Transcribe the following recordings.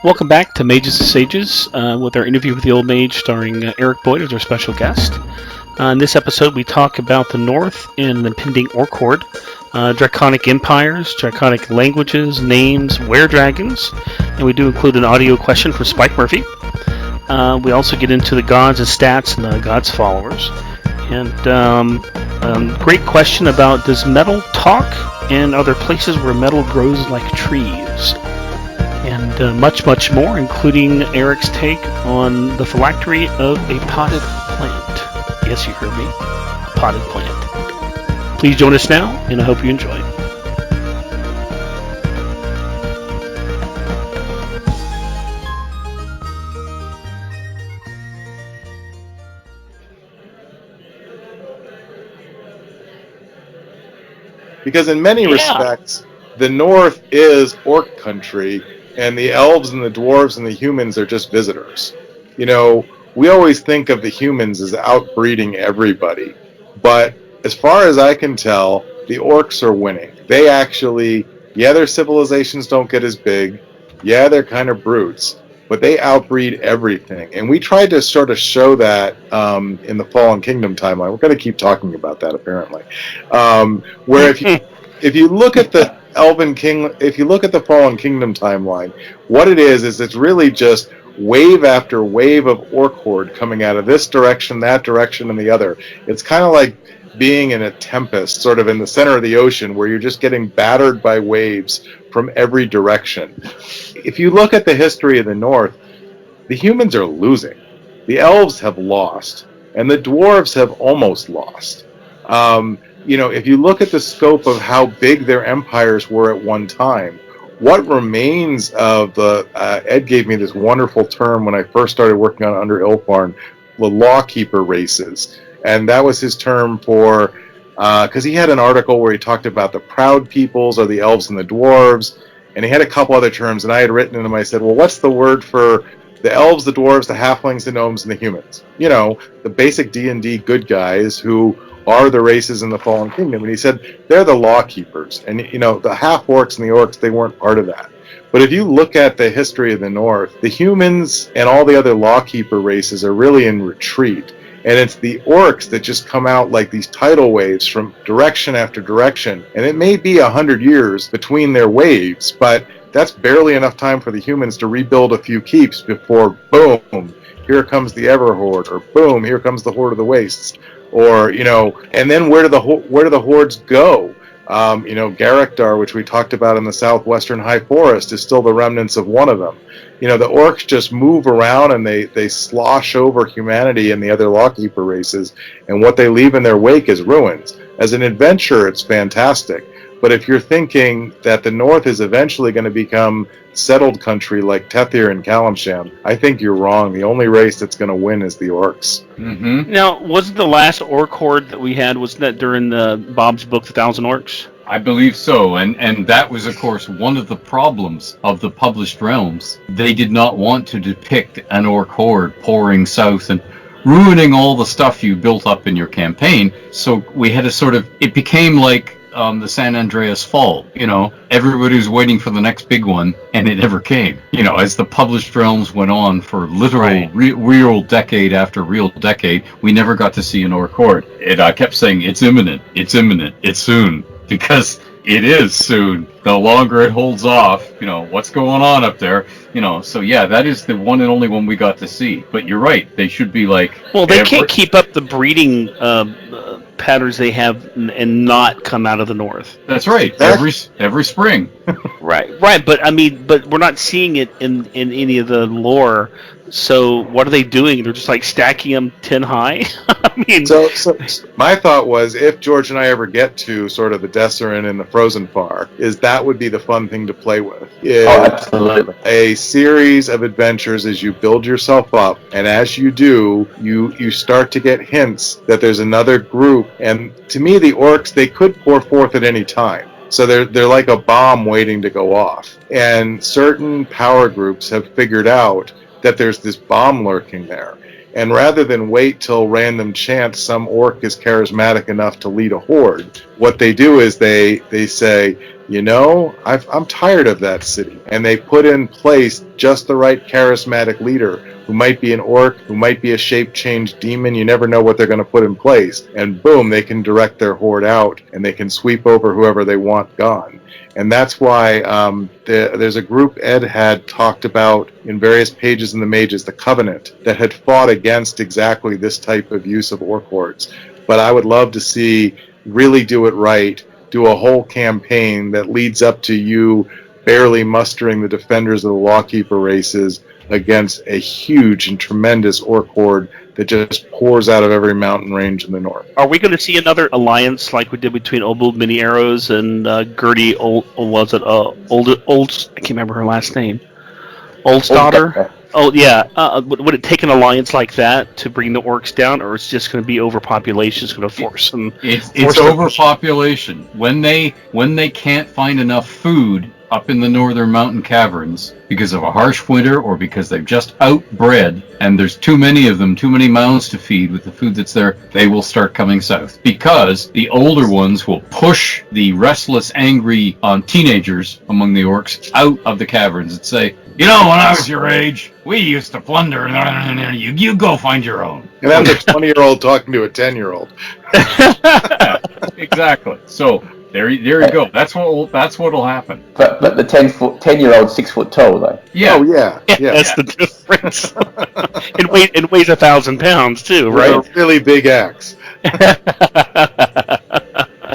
Welcome back to Mages and Sages with our interview with the Old Mage starring Eric Boyd as our special guest. In this episode, we talk about the North and the impending Orc Horde, draconic empires, draconic languages, names, were-dragons, and we do include an audio question from Spike Murphy. We also get into the gods and stats and the gods' followers. And great question about, does metal talk, and are there places where metal grows like trees? And much, much more, including Eric's take on the phylactery of a potted plant. Yes, you heard me. A potted plant. Please join us now, and I hope you enjoy. Because in many respects, the North is orc country, and the elves and the dwarves and the humans are just visitors. You know, we always think of the humans as outbreeding everybody, but as far as I can tell, the orcs are winning. They actually, their civilizations don't get as big, they're kind of brutes, but they outbreed everything. And we tried to sort of show that in the Fallen Kingdom timeline. We're going to keep talking about that, apparently. Where if you look at the if you look at the Fallen Kingdom timeline, what it is it's really just wave after wave of orc horde coming out of this direction, that direction, and the other. It's kind of like being in a tempest, sort of in the center of the ocean, where you're just getting battered by waves from every direction. If you look at the history of the North, the humans are losing. The elves have lost, and the dwarves have almost lost. If you look at the scope of how big their empires were at one time, what remains of the... Ed gave me this wonderful term when I first started working on Under Ilfarn, the lawkeeper races. And that was his term for... Because he had an article where he talked about the proud peoples, or the elves and the dwarves, and he had a couple other terms, and I had written them. I said, well, what's the word for the elves, the dwarves, the halflings, the gnomes, and the humans? You know, the basic D&D good guys who are the races in the Fallen Kingdom. And he said, they're the law keepers. And, the half-orcs and the orcs, they weren't part of that. But if you look at the history of the North, the humans and all the other law keeper races are really in retreat. And it's the orcs that just come out like these tidal waves from direction after direction. And it may be 100 years between their waves, but that's barely enough time for the humans to rebuild a few keeps before, boom, here comes the Everhorde, or boom, here comes the Horde of the Wastes. Or, and then where do the hordes go? Garrickdar, which we talked about in the southwestern High Forest, is still the remnants of one of them. The orcs just move around and they slosh over humanity and the other lawkeeper races, and what they leave in their wake is ruins. As an adventurer, it's fantastic. But if you're thinking that the North is eventually going to become settled country like Tethir and Kalimshan, I think you're wrong. The only race that's going to win is the orcs. Mm-hmm. Now, wasn't the last orc horde that we had, wasn't that during Bob's book, The Thousand Orcs? I believe so, and that was, of course, one of the problems of the published realms. They did not want to depict an orc horde pouring south and ruining all the stuff you built up in your campaign, so we had it became like the San Andreas Fault. Everybody was waiting for the next big one, and it never came. As the published realms went on for literal real decade after real decade, we never got to see an orc horde. And I kept saying, it's imminent, it's soon, because it is soon. The longer it holds off, what's going on up there, so that is the one and only one we got to see. But you're right, they should be like... Well, they can't keep up the breeding patterns they have and not come out of the North. That's right. Every spring. Right. But we're not seeing it in any of the lore. So what are they doing? They're just like stacking them 10 high. So my thought was, if George and I ever get to sort of the Desserin and the Frozen Far, is that would be the fun thing to play with. Absolutely. A series of adventures as you build yourself up, and as you do, you start to get hints that there's another group. And to me, the orcs, they could pour forth at any time. So they're like a bomb waiting to go off. And certain power groups have figured out that there's this bomb lurking there. And rather than wait till random chance some orc is charismatic enough to lead a horde, what they do is they say, I'm tired of that city. And they put in place just the right charismatic leader who might be an orc, who might be a shape-changed demon. You never know what they're going to put in place. And boom, they can direct their horde out, and they can sweep over whoever they want gone. And that's why there's a group Ed had talked about in various pages in the Mages, the Covenant, that had fought against exactly this type of use of orc hordes. But I would love to see really do it right, do a whole campaign that leads up to you barely mustering the defenders of the Lawkeeper races against a huge and tremendous orc horde that just pours out of every mountain range in the north. Are we going to see another alliance like we did between Old Mini Arrows and Gertie? Old? I can't remember her last name. Oldsdaughter. Oh yeah. Would it take an alliance like that to bring the orcs down, or it's just going to be overpopulation? It's going to force them. It's overpopulation. When they can't find enough food up in the northern mountain caverns because of a harsh winter or because they've just outbred and there's too many of them, too many mouths to feed with the food that's there, they will start coming south. Because the older ones will push the restless, angry teenagers among the orcs out of the caverns and say, when I was your age, we used to plunder. You go find your own. And that's a 20-year-old talking to a 10-year-old. Exactly. So there you go. That's what'll happen. But the 10-year-old 6 foot tall though. Yeah. Oh yeah. That's the difference. and weighs 1,000 pounds too, right? With a really big axe.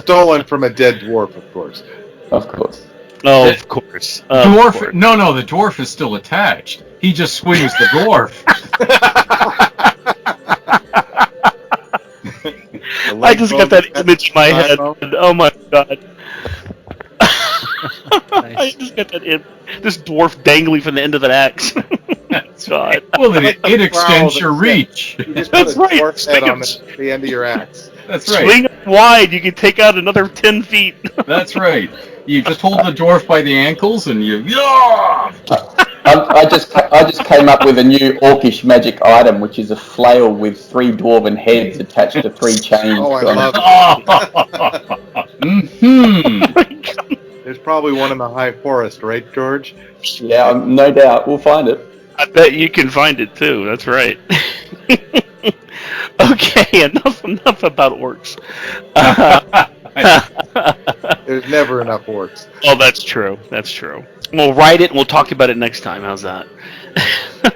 Stolen from a dead dwarf, of course. Of course. Oh, of course. Dwarf? No, the dwarf is still attached. He just swings the dwarf. I just got that image in my head. Oh my god. I just got that this dwarf dangling from the end of an axe. God. Well, it extends your reach. You just That's put a right. dwarf's head on the end of your axe. That's right. Swing it wide, you can take out another 10 feet. That's right. You just hold the dwarf by the ankles and you... I just came up with a new orcish magic item, which is a flail with 3 dwarven heads attached to 3 chains. Oh, I love it. Mm-hmm. There's probably one in the high forest, right, George? Yeah, no doubt. We'll find it. I bet you can find it too. That's right. Okay, enough about orcs. There's never enough orcs. Oh, that's true. That's true. We'll write it and we'll talk about it next time. How's that?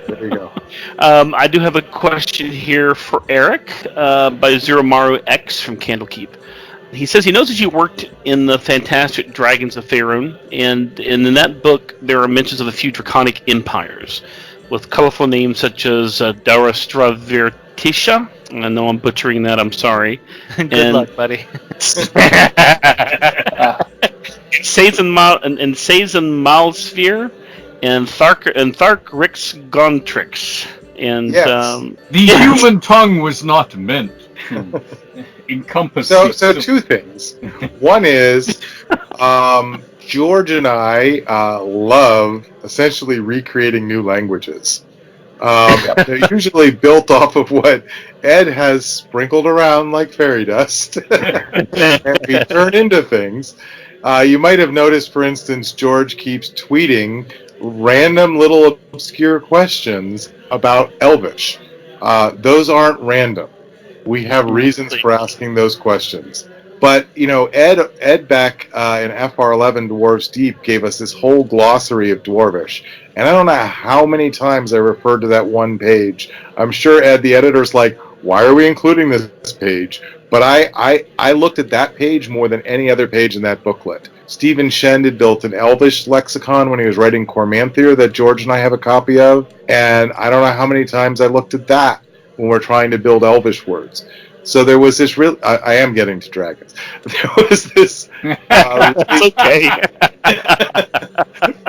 There you go. I do have a question here for Eric by Zeromaru X from Candlekeep. He says he knows that you worked in the Fantastic Dragons of Faerun, and in that book there are mentions of a few draconic empires with colorful names such as Darastravirtisha. I know I'm butchering that, I'm sorry. Good luck, buddy. Sazan Malsphere and Tharkrix Gontrix. And Yes. The human tongue was not meant to encompass... So 2 things. One is, George and I love essentially recreating new languages. They're usually built off of what Ed has sprinkled around like fairy dust, and we turn into things. You might have noticed, for instance, George keeps tweeting random little obscure questions about Elvish. Those aren't random. We have reasons for asking those questions. But, Ed back in FR11 Dwarves Deep gave us this whole glossary of Dwarvish. And I don't know how many times I referred to that one page. I'm sure, Ed, the editor's like, why are we including this page? But I looked at that page more than any other page in that booklet. Stephen Shend had built an Elvish lexicon when he was writing Cormanthier that George and I have a copy of. And I don't know how many times I looked at that when we're trying to build Elvish words. So there was this real... I am getting to dragons. There was this... That's okay.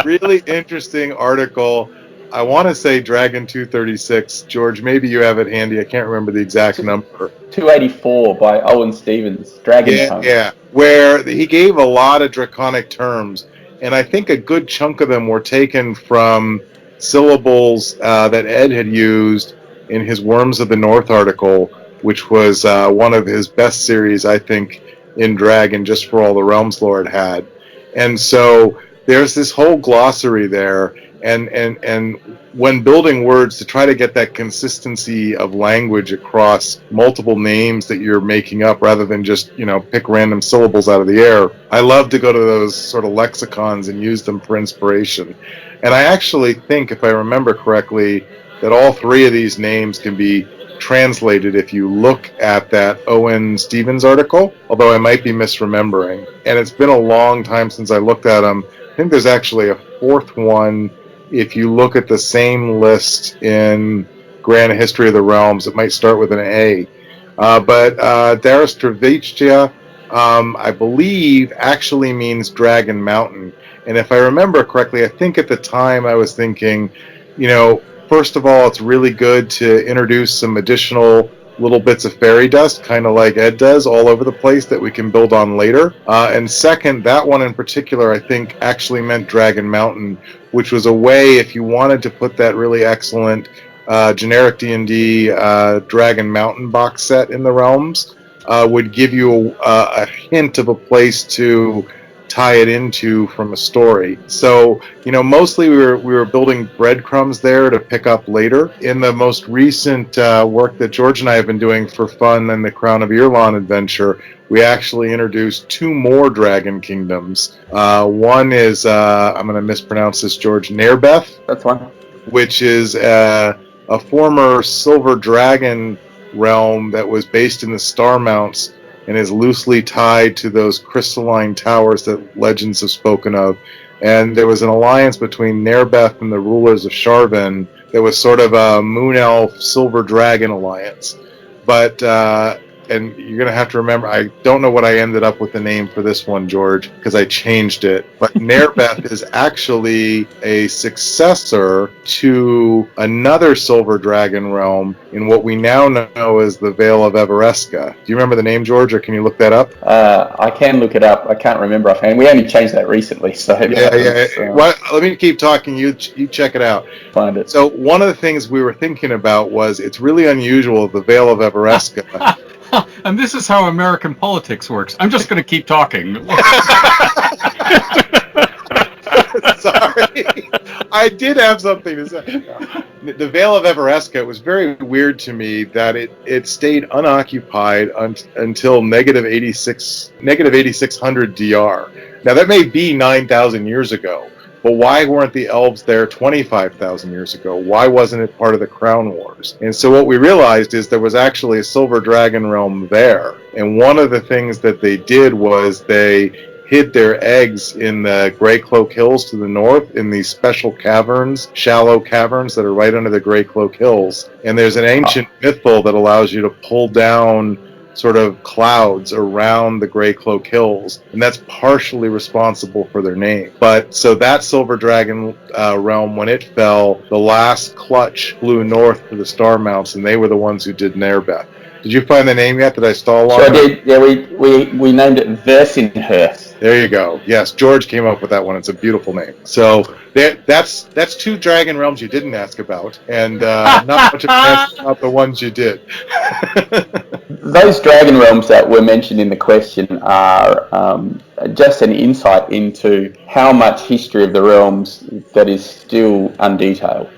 really interesting article. I want to say Dragon 236. George, maybe you have it handy. I can't remember the exact number. 284 by Owen Stevens, Dragon Tongue. Yeah, where he gave a lot of draconic terms, and I think a good chunk of them were taken from syllables that Ed had used in his Worms of the North article, which was one of his best series, I think, in Dragon, just for all the Realms Lord had. And so there's this whole glossary there, and when building words to try to get that consistency of language across multiple names that you're making up rather than just, pick random syllables out of the air, I love to go to those sort of lexicons and use them for inspiration. And I actually think, if I remember correctly, that all three of these names can be translated if you look at that Owen Stevens article, although I might be misremembering. And it's been a long time since I looked at them. I think there's actually a fourth one. If you look at the same list in Grand History of the Realms, it might start with an A. But Darastravitya, I believe, actually means Dragon Mountain. And if I remember correctly, I think at the time I was thinking, first of all, it's really good to introduce some additional little bits of fairy dust, kind of like Ed does, all over the place that we can build on later. And second, that one in particular, I think, actually meant Dragon Mountain, which was a way, if you wanted to put that really excellent generic D&D Dragon Mountain box set in the realms, would give you a hint of a place to tie it into from a story. So, mostly we were building breadcrumbs there to pick up later. In the most recent work that George and I have been doing for fun in the Crown of Irlon adventure, we actually introduced two more dragon kingdoms. One is, I'm going to mispronounce this, George, Nerbeth. That's one. Which is a former silver dragon realm that was based in the Star Mounts and is loosely tied to those crystalline towers that legends have spoken of. And there was an alliance between Nerbeth and the rulers of Sharvan that was sort of a moon elf silver dragon alliance. But and you're going to have to remember, I don't know what I ended up with the name for this one, George, because I changed it. But Nerbeth is actually a successor to another Silver Dragon realm in what we now know as the Vale of Everesca. Do you remember the name, George, or can you look that up? I can look it up. I can't remember offhand. We only changed that recently, so... Yeah. Well, let me keep talking. You check it out. Find it. So one of the things we were thinking about was it's really unusual, the Vale of Everesca... And this is how American politics works. I'm just going to keep talking. Sorry. I did have something to say. The Vale of Everesca, it was very weird to me that it stayed unoccupied until negative 8600 DR. Now, that may be 9,000 years ago. But why weren't the elves there 25,000 years ago? Why wasn't it part of the Crown Wars? And so what we realized is there was actually a Silver Dragon realm there. And one of the things that they did was they hid their eggs in the Grey Cloak Hills to the north in these special caverns, shallow caverns that are right under the Grey Cloak Hills. And there's an ancient mythal that allows you to pull down sort of clouds around the Grey Cloak Hills, and that's partially responsible for their name. But so that Silver Dragon realm, when it fell, the last clutch flew north to the Star Mounts, and they were the ones who did Nerbeth. Did you find the name yet? Did I stall long? Sure, I did. Yeah, we named it Versinhurst. There you go. Yes, George came up with that one. It's a beautiful name. So that's two dragon realms you didn't ask about, and not much of an answer about the ones you did. Those dragon realms that were mentioned in the question are just an insight into how much history of the realms that is still undetailed.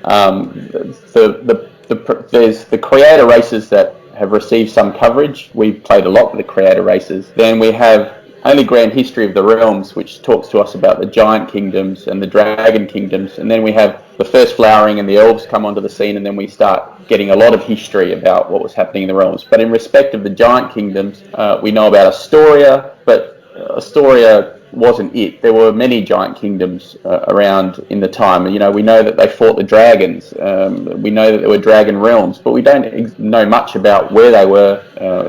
There's the creator races that have received some coverage. We've played a lot with the creator races. Then we have only Grand History of the Realms, which talks to us about the giant kingdoms and the dragon kingdoms. And then we have the first flowering and the elves come onto the scene, and then we start getting a lot of history about what was happening in the realms. But in respect of the giant kingdoms, we know about Astoria, but Astoria wasn't it. There were many giant kingdoms around in the time. We know that they fought the dragons. We know that there were dragon realms, but we don't know much about where they were,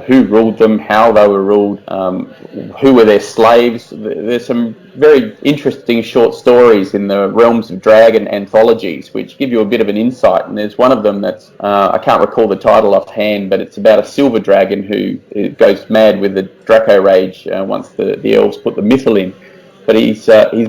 who ruled them, how they were ruled, who were their slaves. There's some very interesting short stories in the Realms of Dragon anthologies, which give you a bit of an insight. And there's one of them that's, I can't recall the title offhand, but it's about a silver dragon who goes mad with the Draco Rage once the elves put the mythal in. But he's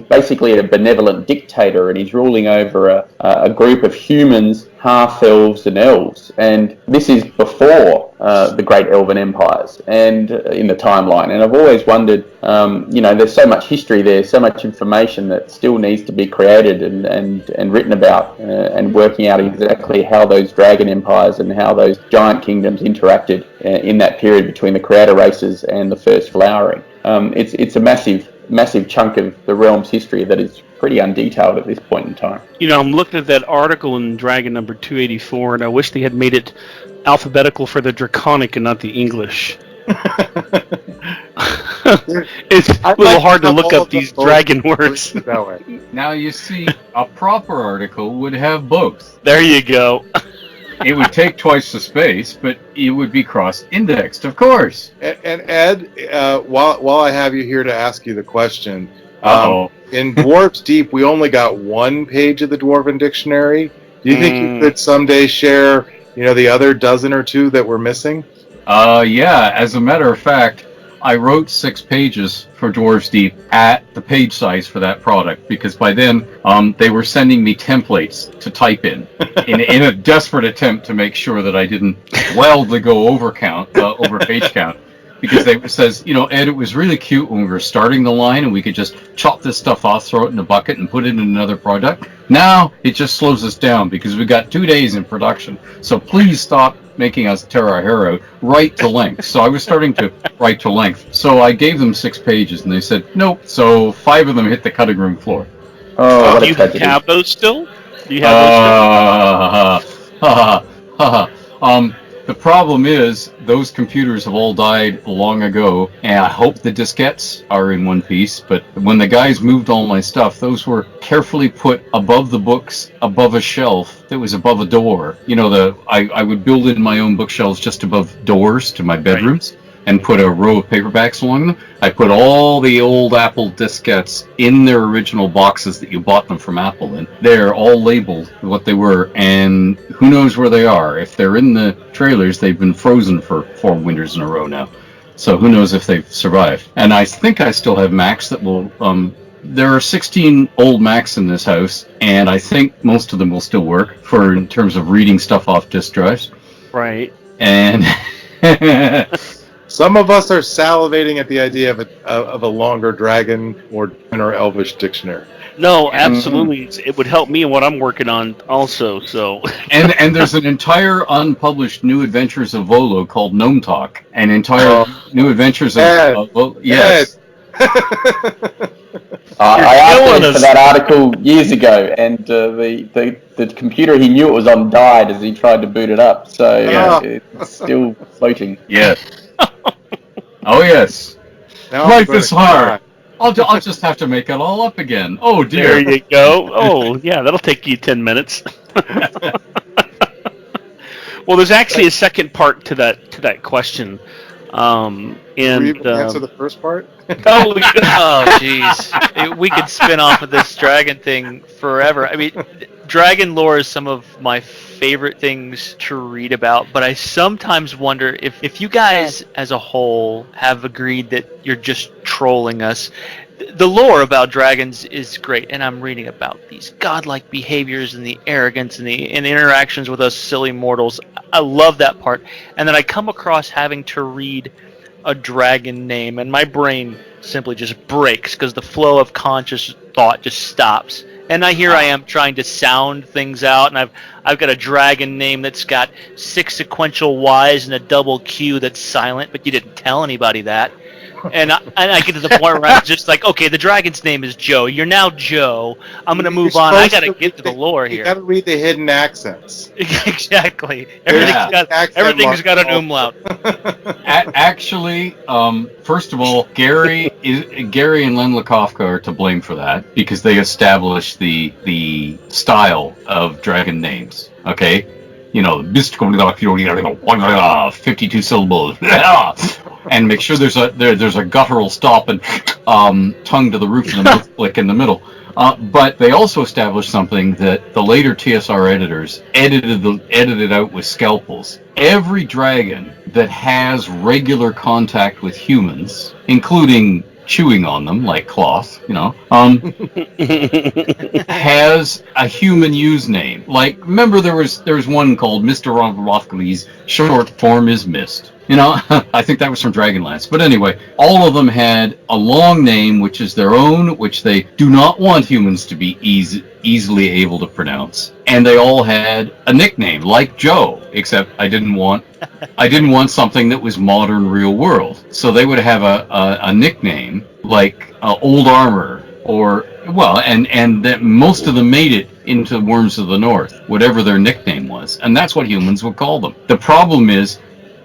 basically a benevolent dictator, and he's ruling over a group of humans, half-elves and elves. And this is before the great elven empires and in the timeline. And I've always wondered, there's so much history there, so much information that still needs to be created and written about, and working out exactly how those dragon empires and how those giant kingdoms interacted in that period between the creator races and the first flowering. It's a massive chunk of the realm's history that is pretty undetailed at this point in time. I'm looking at that article in Dragon number 284, and I wish they had made it alphabetical for the Draconic and not the English. It's a little hard to look up these dragon words. Now, you see, a proper article would have both. There you go. It would take twice the space, but it would be cross-indexed, of course. And Ed, while I have you here to ask you the question, in Dwarf's Deep, we only got one page of the Dwarven Dictionary. Do you think you could someday share, the other dozen or two that we're missing? Yeah. As a matter of fact, I wrote 6 pages for Dwarf's Deep at the page size for that product, because by then they were sending me templates to type in a desperate attempt to make sure that I didn't wildly go over page count. Because they says, Ed, it was really cute when we were starting the line and we could just chop this stuff off, throw it in a bucket, and put it in another product. Now it just slows us down because we've got 2 days in production. So please stop making us tear our hair out. Write to length. So I was starting to write to length. So I gave them 6 pages and they said, nope. So 5 of them hit the cutting room floor. Oh, what do a you tragedy. have those still? Do you have those still? The problem is, those computers have all died long ago, and I hope the diskettes are in one piece, but when the guys moved all my stuff, those were carefully put above the books, above a shelf that was above a door. I would build in my own bookshelves just above doors to my bedrooms, and put a row of paperbacks along them. I put all the old Apple diskettes in their original boxes that you bought them from Apple in. They're all labeled what they were, and who knows where they are. If they're in the trailers, they've been frozen for 4 winters in a row now. So who knows if they've survived. And I think I still have Macs that will... there are 16 old Macs in this house, and I think most of them will still work in terms of reading stuff off disk drives. Right. And... Some of us are salivating at the idea of a longer dragon or elvish dictionary. No, absolutely. It would help me in what I'm working on also. So. And there's an entire unpublished New Adventures of Volo called Gnome Talk. An entire New Adventures of Volo. Yes. I asked him for that article years ago, and the computer he knew it was on died as he tried to boot it up. So it's still floating. Yeah. Oh yes. Now life is hard. I'll just have to make it all up again. Oh dear. There you go. Oh yeah, that'll take you 10 minutes. Well, there's actually a second part to that question. Will you answer the first part? Oh, jeez. We could spin off of this dragon thing forever. I mean, dragon lore is some of my favorite things to read about, but I sometimes wonder if you guys as a whole have agreed that you're just trolling us. The lore about dragons is great, and I'm reading about these godlike behaviors and the arrogance and the interactions with us silly mortals. I love that part. And then I come across having to read a dragon name, and my brain simply just breaks because the flow of conscious thought just stops. And here I am trying to sound things out, and I've got a dragon name that's got 6 sequential Y's and a double Q that's silent, but you didn't tell anybody that. And I get to the point where I'm just like, okay, the dragon's name is Joe. You're now Joe. I'm going to move on. I got to get to the lore here. You got to read the hidden accents. Exactly. Everything's got an umlaut. Actually, first of all, Gary and Len Lakofka are to blame for that because they established the style of dragon names. Okay, mystical 52 syllables. And make sure there's a guttural stop and tongue to the roof and the mouth flick in the middle. But they also established something that the later TSR editors edited out with scalpels. Every dragon that has regular contact with humans, including chewing on them like cloth, has a human use name. Like, remember there was one called Mr. Rothgley's short form is Mist. I think that was from Dragonlance. But anyway, all of them had a long name, which is their own, which they do not want humans to be easily able to pronounce. And they all had a nickname, like Joe, except I didn't want something that was modern, real world. So they would have a nickname like Old Armor, or and that most of them made it into Worms of the North, whatever their nickname was, and that's what humans would call them. The problem is,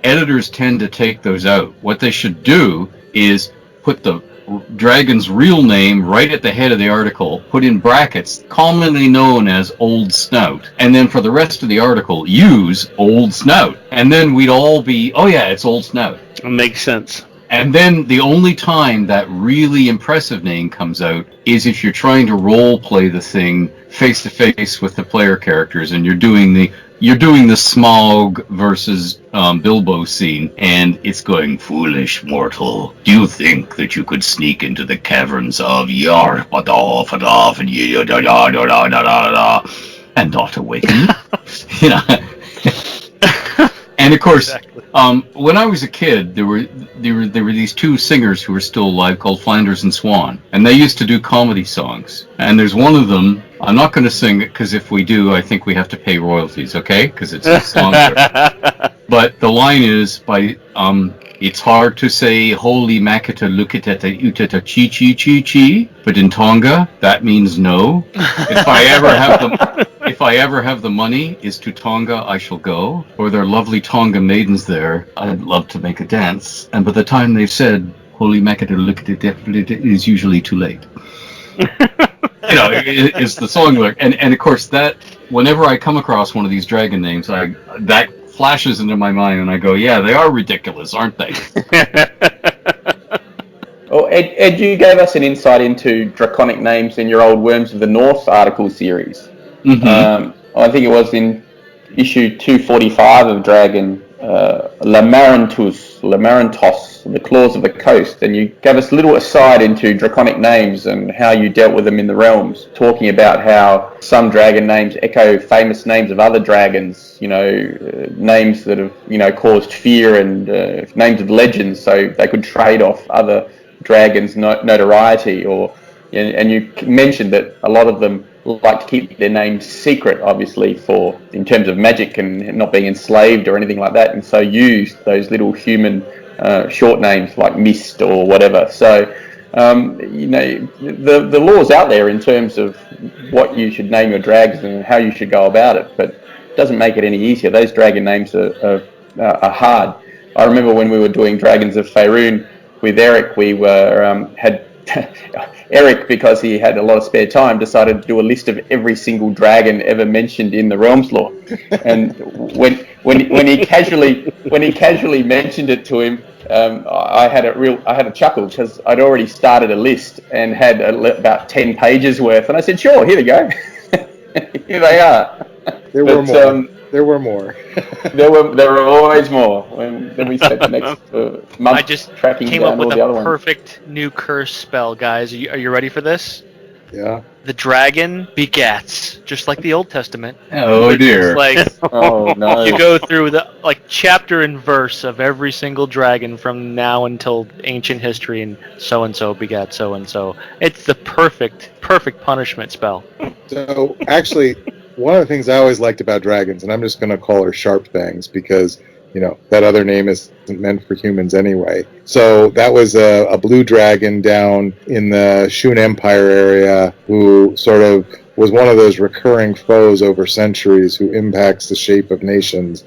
editors tend to take those out. What they should do is put the dragon's real name right at the head of the article, put in brackets, commonly known as Old Snout, and then for the rest of the article, use Old Snout. And then we'd all be, oh yeah, it's Old Snout. It makes sense. And then the only time that really impressive name comes out is if you're trying to role play the thing face to face with the player characters, and you're doing the Smaug versus Bilbo scene, and it's going, "Foolish mortal, do you think that you could sneak into the caverns of Yarpadolf and not awaken?" And of course, exactly. When I was a kid, there were these two singers who were still alive called Flanders and Swan, and they used to do comedy songs. And there's one of them. I'm not going to sing it because if we do, I think we have to pay royalties. Okay, because it's a song. But the line is by it's hard to say holy makata lukitata utata chi chi chi chi, but in Tonga that means no. If I ever have the money, is to Tonga I shall go. Or there are lovely Tonga maidens there. I'd love to make a dance. And by the time they've said holy makata lukitata, it is usually too late. It's the song lyric, and of course that whenever I come across one of these dragon names, that flashes into my mind, and I go, yeah, they are ridiculous, aren't they? Well, Ed, you gave us an insight into draconic names in your old Worms of the North article series. Mm-hmm. I think it was in issue 245 of Dragon, Lamarantos, the Claws of the Coast, and you gave us a little aside into draconic names and how you dealt with them in the realms, talking about how some dragon names echo famous names of other dragons, names that have, caused fear, and names of legends, so they could trade off other dragons' notoriety, and you mentioned that a lot of them like to keep their names secret, obviously, in terms of magic and not being enslaved or anything like that, and so used those little human short names like Mist or whatever. So, the law's out there in terms of what you should name your dragons and how you should go about it, but it doesn't make it any easier. Those dragon names are hard. I remember when we were doing Dragons of Faerun with Eric, we had Eric, because he had a lot of spare time, decided to do a list of every single dragon ever mentioned in the Realms lore. And when he casually mentioned it to him, I had a chuckle because I'd already started a list and had about 10 pages worth, and I said, "Sure, here we go." Here they are. There were more. There were more. there were always more. Then we spent the next month tracking down all the other ones. I just came up with a perfect new curse spell, guys. Are you ready for this? Yeah. The dragon begats, just like the Old Testament. Oh dear. Oh no. You go through the chapter and verse of every single dragon from now until ancient history, and so begat so and so. It's the perfect punishment spell. So actually, one of the things I always liked about dragons, and I'm just going to call her Sharp Fangs because, that other name isn't meant for humans anyway. So that was a blue dragon down in the Shun Empire area who sort of was one of those recurring foes over centuries who impacts the shape of nations.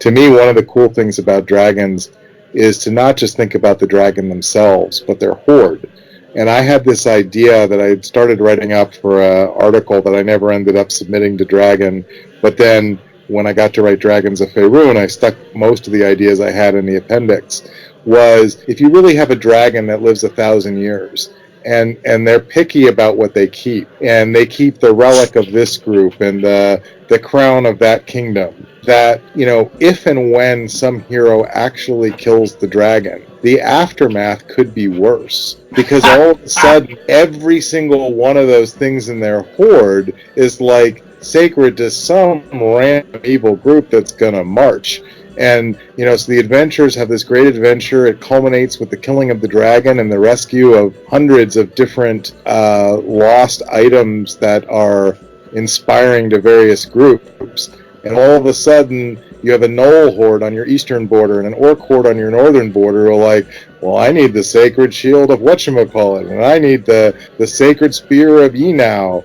To me, one of the cool things about dragons is to not just think about the dragon themselves, but their horde. And I had this idea that I had started writing up for an article that I never ended up submitting to Dragon. But then when I got to write Dragons of Faerun, I stuck most of the ideas I had in the appendix. Was if you really have a dragon that lives 1,000 years, and they're picky about what they keep, and they keep the relic of this group and the crown of that kingdom, that, if and when some hero actually kills the dragon, the aftermath could be worse, because all of a sudden every single one of those things in their horde is like sacred to some random evil group that's gonna march. And so the adventurers have this great adventure. It culminates with the killing of the dragon and the rescue of hundreds of different lost items that are inspiring to various groups. And all of a sudden, you have a Knoll horde on your eastern border and an Orc horde on your northern border who are like, well, I need the sacred shield of whatchamacallit, and I need the sacred spear of Yenau.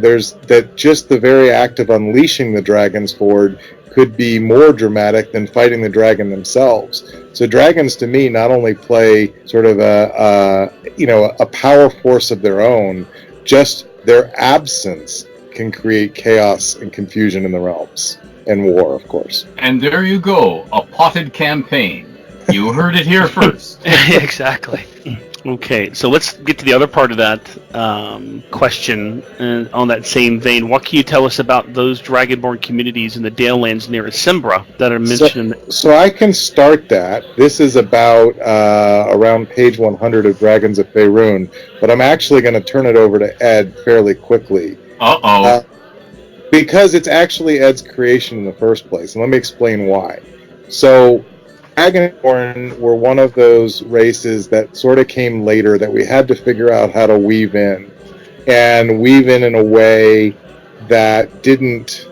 There's that. Just the very act of unleashing the dragon's horde could be more dramatic than fighting the dragon themselves. So dragons, to me, not only play sort of a power force of their own, just their absence can create chaos and confusion in the realms. And war, of course. And there you go, a potted campaign. You heard it here first. Exactly. Okay, so let's get to the other part of that question. On that same vein, what can you tell us about those dragonborn communities in the Dale Lands near Asimbra that are mentioned? So I can start that. This is about around page 100 of Dragons of Faerun, but I'm actually going to turn it over to Ed fairly quickly. Uh-oh. Because it's actually Ed's creation in the first place, and let me explain why. So, Dragonborn were one of those races that sort of came later that we had to figure out how to weave in in a way that didn't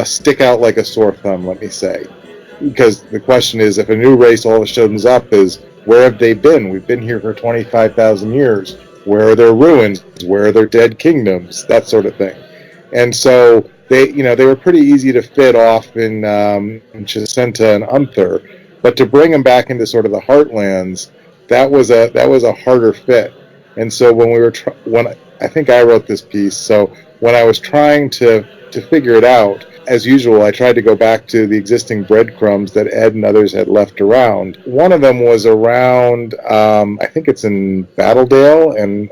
stick out like a sore thumb, let me say. Because the question is, if a new race all of a sudden is up, is where have they been? We've been here for 25,000 years. Where are their ruins? Where are their dead kingdoms? That sort of thing. And so they were pretty easy to fit off in Chesenta and Unther, but to bring them back into sort of the heartlands, that was a harder fit. And so when I think I wrote this piece, so when I was trying to figure it out, as usual, I tried to go back to the existing breadcrumbs that Ed and others had left around. One of them was around, I think it's in Battledale, and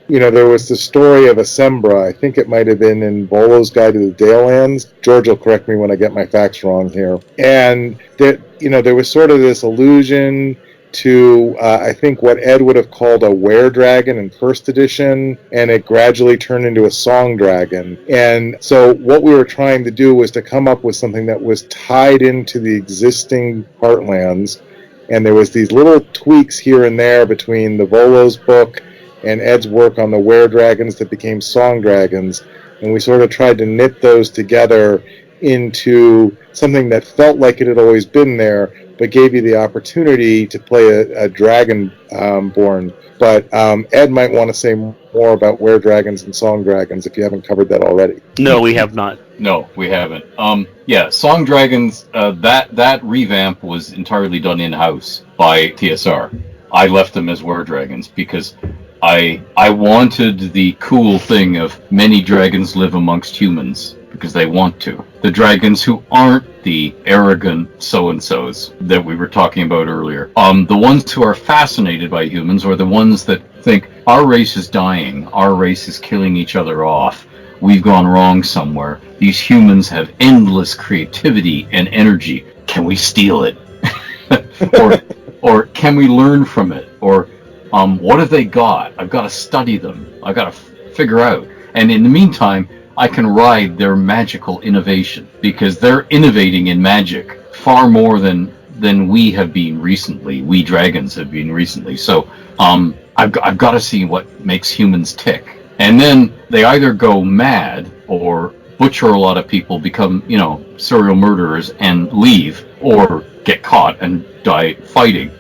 there was the story of Asimbra. I think it might have been in Volo's Guide to the Dale Lands. George will correct me when I get my facts wrong here. And there was sort of this allusion to, I think, what Ed would have called a were-dragon in first edition, and it gradually turned into a song dragon. And so what we were trying to do was to come up with something that was tied into the existing heartlands, and there was these little tweaks here and there between the Volo's book and Ed's work on the were-dragons that became song dragons, and we sort of tried to knit those together into something that felt like it had always been there, but gave you the opportunity to play a dragonborn. But Ed might want to say more about were-dragons and song dragons if you haven't covered that already. No, we have not. No, we haven't. Song dragons, that revamp was entirely done in-house by TSR. I left them as were-dragons because I wanted the cool thing of many dragons live amongst humans because they want to. The dragons who aren't the arrogant so-and-sos that we were talking about earlier. The ones who are fascinated by humans, or the ones that think our race is dying, our race is killing each other off, we've gone wrong somewhere. These humans have endless creativity and energy. Can we steal it? or can we learn from it? Or what have they got? I've got to study them. I've got to figure out. And in the meantime, I can ride their magical innovation because they're innovating in magic far more than we have been recently. We dragons have been recently. So I've got to see what makes humans tick. And then they either go mad or butcher a lot of people, become, serial murderers and leave, or get caught and die fighting.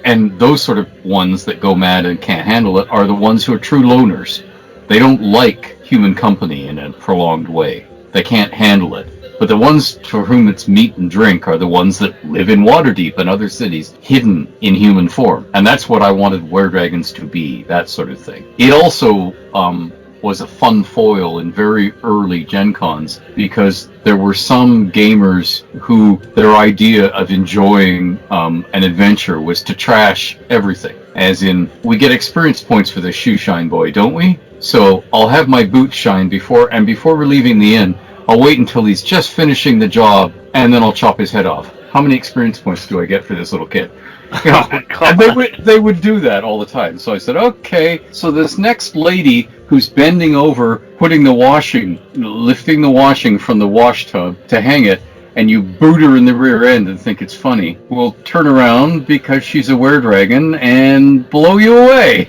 And those sort of ones that go mad and can't handle it are the ones who are true loners. They don't like human company in a prolonged way. They can't handle it. But the ones for whom it's meat and drink are the ones that live in Waterdeep and other cities, hidden in human form. And that's what I wanted were-dragons to be, that sort of thing. It also was a fun foil in very early Gen Cons, because there were some gamers who their idea of enjoying an adventure was to trash everything. As in, we get experience points for the shoe shine boy, don't we? So I'll have my boots shine before we're leaving the inn, I'll wait until he's just finishing the job, and then I'll chop his head off. how many experience points do I get for this little kid? You know, and they would do that all the time. So I said, okay, so this next lady who's bending over, lifting the washing from the wash tub to hang it, and you boot her in the rear end and think it's funny, will turn around because she's a were-dragon and blow you away.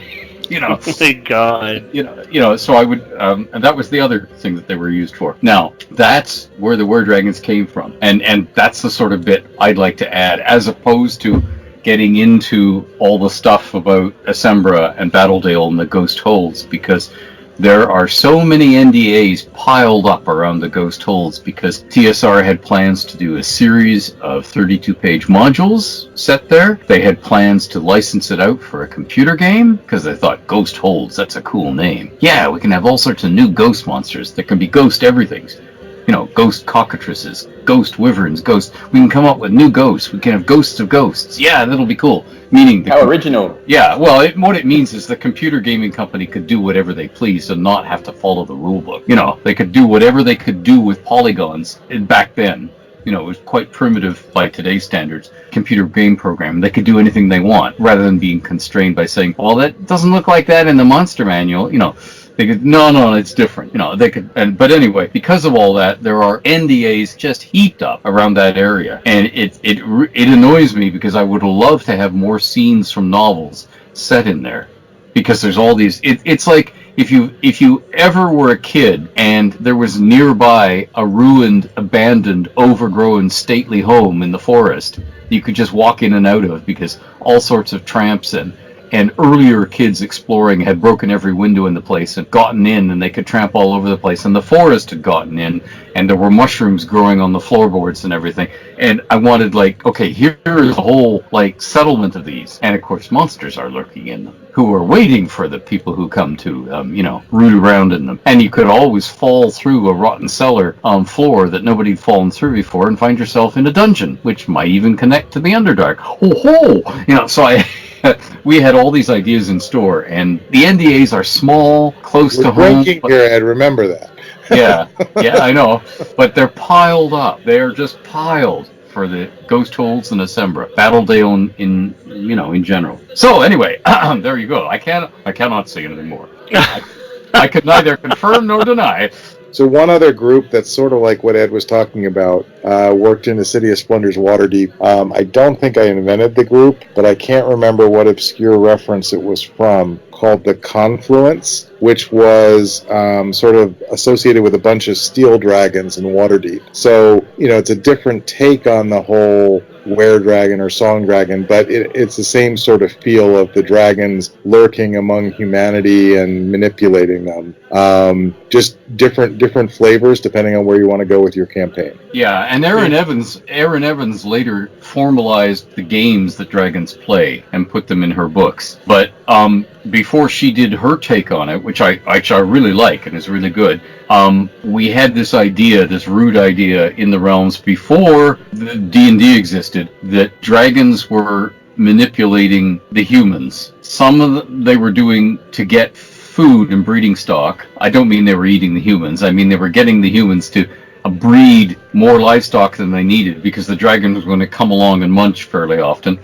You know, Thank God. You know. So I would, and that was the other thing that they were used for. Now, that's where the were-dragons came from, and that's the sort of bit I'd like to add, as opposed to getting into all the stuff about Assembra and Battledale and the Ghost Holds, because there are so many NDAs piled up around the Ghost Holds, because TSR had plans to do a series of 32-page modules set there. They had plans to license it out for a computer game, because they thought, Ghost Holds, that's a cool name. Yeah, we can have all sorts of new ghost monsters. There can be ghost everythings. You know, ghost cockatrices, ghost wyverns, we can come up with new ghosts. We can have ghosts of ghosts. Yeah, that'll be cool. Meaning, how original. Yeah, well, what it means is the computer gaming company could do whatever they pleased and not have to follow the rule book. You know, they could do whatever they could do with polygons back then. You know, it was quite primitive by today's standards. Computer game program, they could do anything they want rather than being constrained by saying, well, that doesn't look like that in the monster manual. You know, they could, no, it's different. You know, they could, but anyway, because of all that, there are NDAs just heaped up around that area, and it annoys me, because I would love to have more scenes from novels set in there, because there's all these. It's like if you ever were a kid and there was nearby a ruined, abandoned, overgrown, stately home in the forest, you could just walk in and out of, because all sorts of tramps and earlier kids exploring had broken every window in the place and gotten in, and they could tramp all over the place, and the forest had gotten in, and there were mushrooms growing on the floorboards and everything. And I wanted, like, okay, here's a whole, like, settlement of these. And of course, monsters are lurking in them, who are waiting for the people who come to, root around in them. And you could always fall through a rotten cellar floor that nobody'd fallen through before and find yourself in a dungeon, which might even connect to the Underdark. Oh-ho! So we had all these ideas in store, and the NDAs are small, close to home. Here, Ed, remember that. Yeah, I know, but they're piled up. They are just piled for the Ghost Holds and Assembra, Battledale in general. So anyway, there you go. I cannot say anything more. I could neither confirm nor deny. So one other group that's sort of like what Ed was talking about worked in the City of Splendor's Waterdeep. I don't think I invented the group, but I can't remember what obscure reference it was from, called the Confluence, which was sort of associated with a bunch of steel dragons in Waterdeep. So, it's a different take on the whole were-dragon or song dragon, but it's the same sort of feel of the dragons lurking among humanity and manipulating them. Just different flavors depending on where you want to go with your campaign. Yeah, and Erin Evans later formalized the games that dragons play and put them in her books. But before she did her take on it, which I really like and is really good, we had this rude idea in the realms before the D&D existed, that dragons were manipulating the humans. Some of they were doing to get food and breeding stock. I don't mean they were eating the humans. I mean they were getting the humans to breed more livestock than they needed, because the dragon was going to come along and munch fairly often.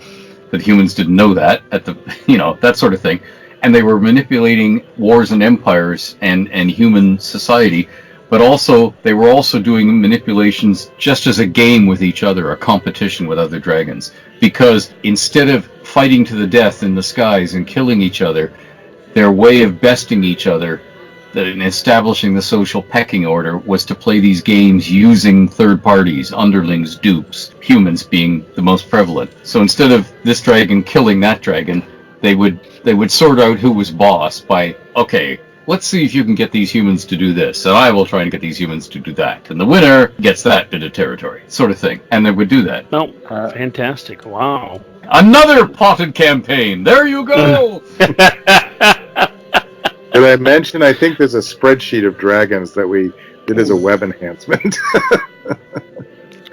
But humans didn't know that that sort of thing. And they were manipulating wars and empires and human society, but also they were also doing manipulations just as a game with each other, a competition with other dragons. Because instead of fighting to the death in the skies and killing each other, their way of besting each other and establishing the social pecking order was to play these games using third parties, underlings, dupes, humans being the most prevalent. So instead of this dragon killing that dragon, they would sort out who was boss by, okay, let's see if you can get these humans to do this, and I will try and get these humans to do that. And the winner gets that bit of territory, sort of thing. And they would do that. No, fantastic. Wow. Another potted campaign. There you go! Did I mention, I think there's a spreadsheet of dragons that we did as a web enhancement.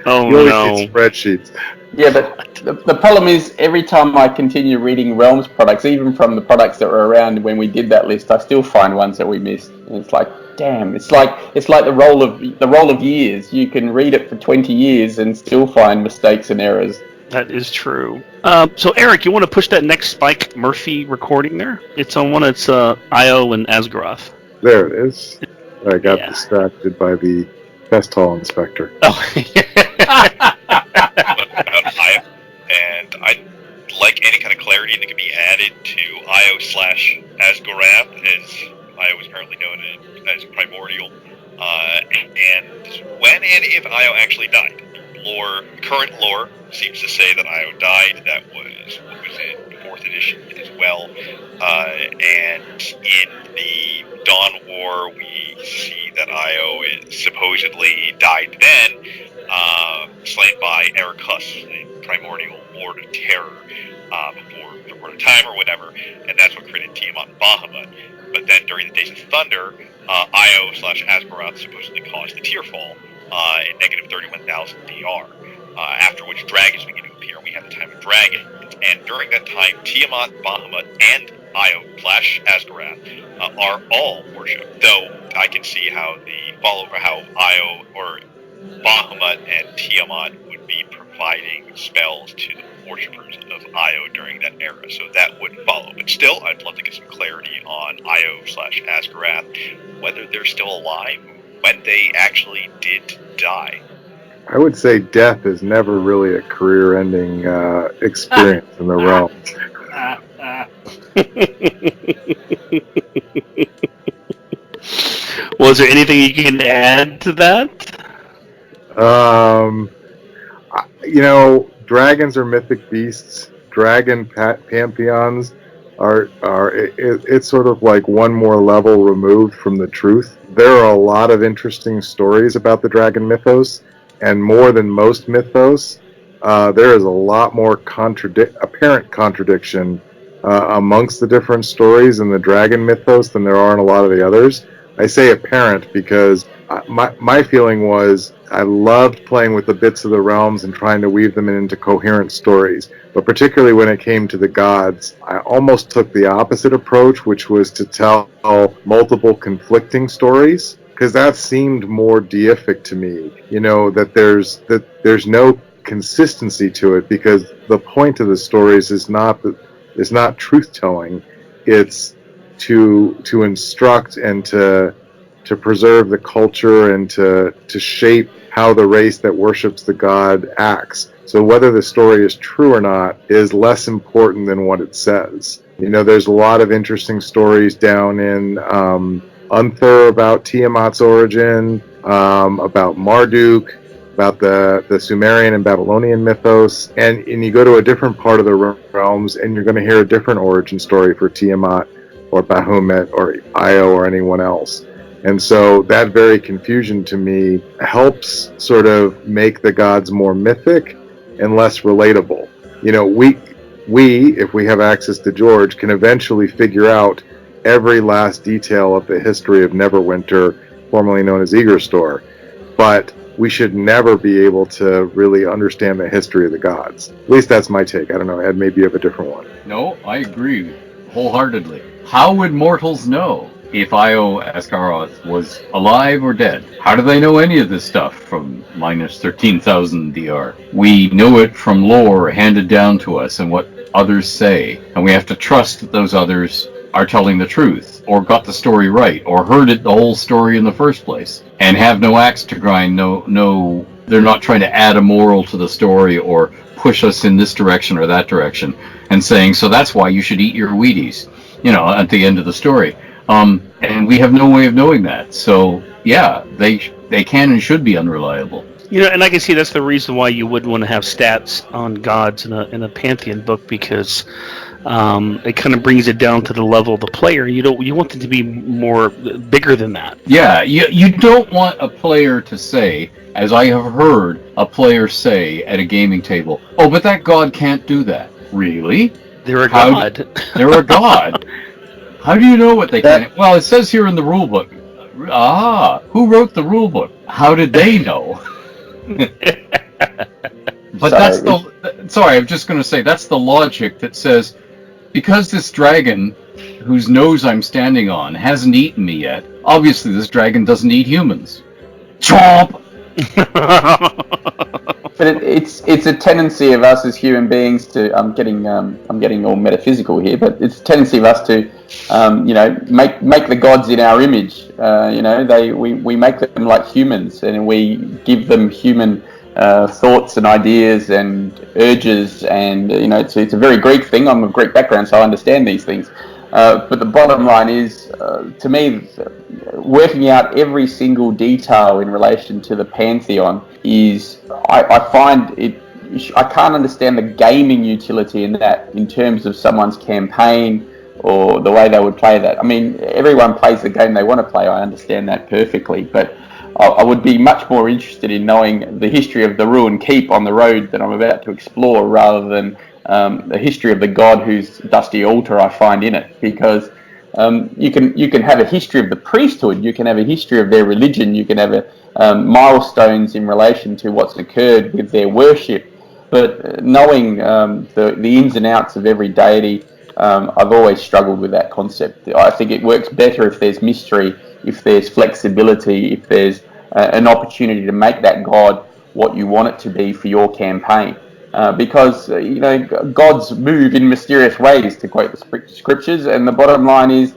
Oh, you always no. need spreadsheets. Yeah, but the problem is, every time I continue reading Realms products, even from the products that were around when we did that list, I still find ones that we missed. And it's like, damn, it's like the roll of years. You can read it for 20 years and still find mistakes and errors. That is true. So Eric, you want to push that next Spike Murphy recording there? It's on one. It's Io and Asgaroth. There it is. I got distracted by the pest hall inspector. Oh. And I'd like any kind of clarity that can be added to Io/Asgaroth, as Io is currently known as Primordial. And when and if Io actually died. Current lore seems to say that Io died. That was what was in 4th edition as well. And in the Dawn War, we see that Io supposedly died then, slain by Eric Huss, the primordial Lord of Terror, before the Word of Time or whatever, and that's what created Tiamat and Bahamut. But then during the Days of Thunder, Io/Asgaroth supposedly caused the Tearfall in negative 31,000 DR, after which dragons begin to appear, and we have the Time of Dragons. And during that time, Tiamat, Bahamut, and Io/Asgaroth are all worshipped. Though I can see how Io or Bahamut and Tiamat would be providing spells to the worshippers of Io during that era, so that would follow. But still, I'd love to get some clarity on Io/Asgaroth, whether they're still alive, when they actually did die. I would say death is never really a career-ending experience in the realm. Was there anything you can add to that? Dragons are mythic beasts. Dragon pantheons it's sort of like one more level removed from the truth. There are a lot of interesting stories about the dragon mythos, and more than most mythos, there is a lot more apparent contradiction amongst the different stories in the dragon mythos than there are in a lot of the others. I say apparent because my feeling was I loved playing with the bits of the realms and trying to weave them into coherent stories. But particularly when it came to the gods, I almost took the opposite approach, which was to tell multiple conflicting stories, because that seemed more deific to me. That there's no consistency to it, because the point of the stories is not truth telling. It's to instruct and to preserve the culture and to shape how the race that worships the god acts. So whether the story is true or not is less important than what it says. There's a lot of interesting stories down in Unther about Tiamat's origin, about Marduk, about the Sumerian and Babylonian mythos, and you go to a different part of the realms and you're going to hear a different origin story for Tiamat or Bahamut or Io or anyone else. And so that very confusion to me helps sort of make the gods more mythic and less relatable. We, if we have access to George, can eventually figure out every last detail of the history of Neverwinter, formerly known as Eagerstor. But we should never be able to really understand the history of the gods. At least that's my take. I don't know, Ed, maybe you have a different one. No, I agree wholeheartedly. How would mortals know if Io Asgaroth was alive or dead? How do they know any of this stuff from minus 13,000 DR? We know it from lore handed down to us and what others say, and we have to trust that those others are telling the truth, or got the story right, or heard the whole story in the first place, and have no axe to grind. No, they're not trying to add a moral to the story or push us in this direction or that direction, and saying, so that's why you should eat your Wheaties, at the end of the story. And we have no way of knowing that. So, yeah, they can and should be unreliable. And I can see that's the reason why you wouldn't want to have stats on gods in a Pantheon book, because it kind of brings it down to the level of the player. You want them to be bigger than that. Yeah, you don't want a player to say, as I have heard a player say at a gaming table, oh, but that god can't do that. Really? They're a god. They're a god. How do you know what they can? Well, it says here in the rule book. Who wrote the rule book? How did they know? But sorry, I'm just going to say that's the logic that says, because this dragon whose nose I'm standing on hasn't eaten me yet. Obviously, this dragon doesn't eat humans. Chomp! But it's a tendency of us as human beings to I'm getting all metaphysical here, but it's a tendency of us to make the gods in our image. We make them like humans, and we give them human thoughts and ideas and urges, and it's a very Greek thing. I'm of Greek background, so I understand these things. But the bottom line is, to me, working out every single detail in relation to the pantheon is, I find it. I can't understand the gaming utility in that, in terms of someone's campaign or the way they would play that. I mean, everyone plays the game they want to play. I understand that perfectly, but I would be much more interested in knowing the history of the ruined keep on the road that I'm about to explore, rather than the history of the god whose dusty altar I find in it. Because you can have a history of the priesthood, you can have a history of their religion, you can have milestones in relation to what's occurred with their worship, but knowing the ins and outs of every deity, I've always struggled with that concept. I think it works better if there's mystery, if there's flexibility, if there's an opportunity to make that god what you want it to be for your campaign. Because gods move in mysterious ways, to quote the scriptures, and the bottom line is,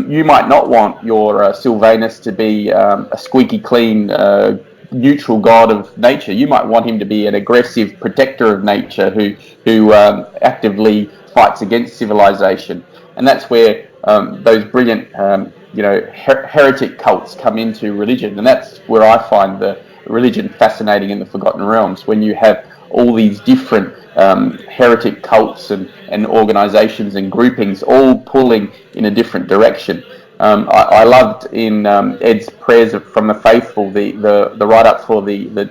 you might not want your Sylvanus to be a squeaky clean, neutral god of nature. You might want him to be an aggressive protector of nature who actively fights against civilization, and that's where those brilliant heretic cults come into religion, and that's where I find the religion fascinating in the Forgotten Realms, when you have all these different heretic cults and organizations and groupings all pulling in a different direction. I loved in Ed's Prayers from the Faithful the write up for the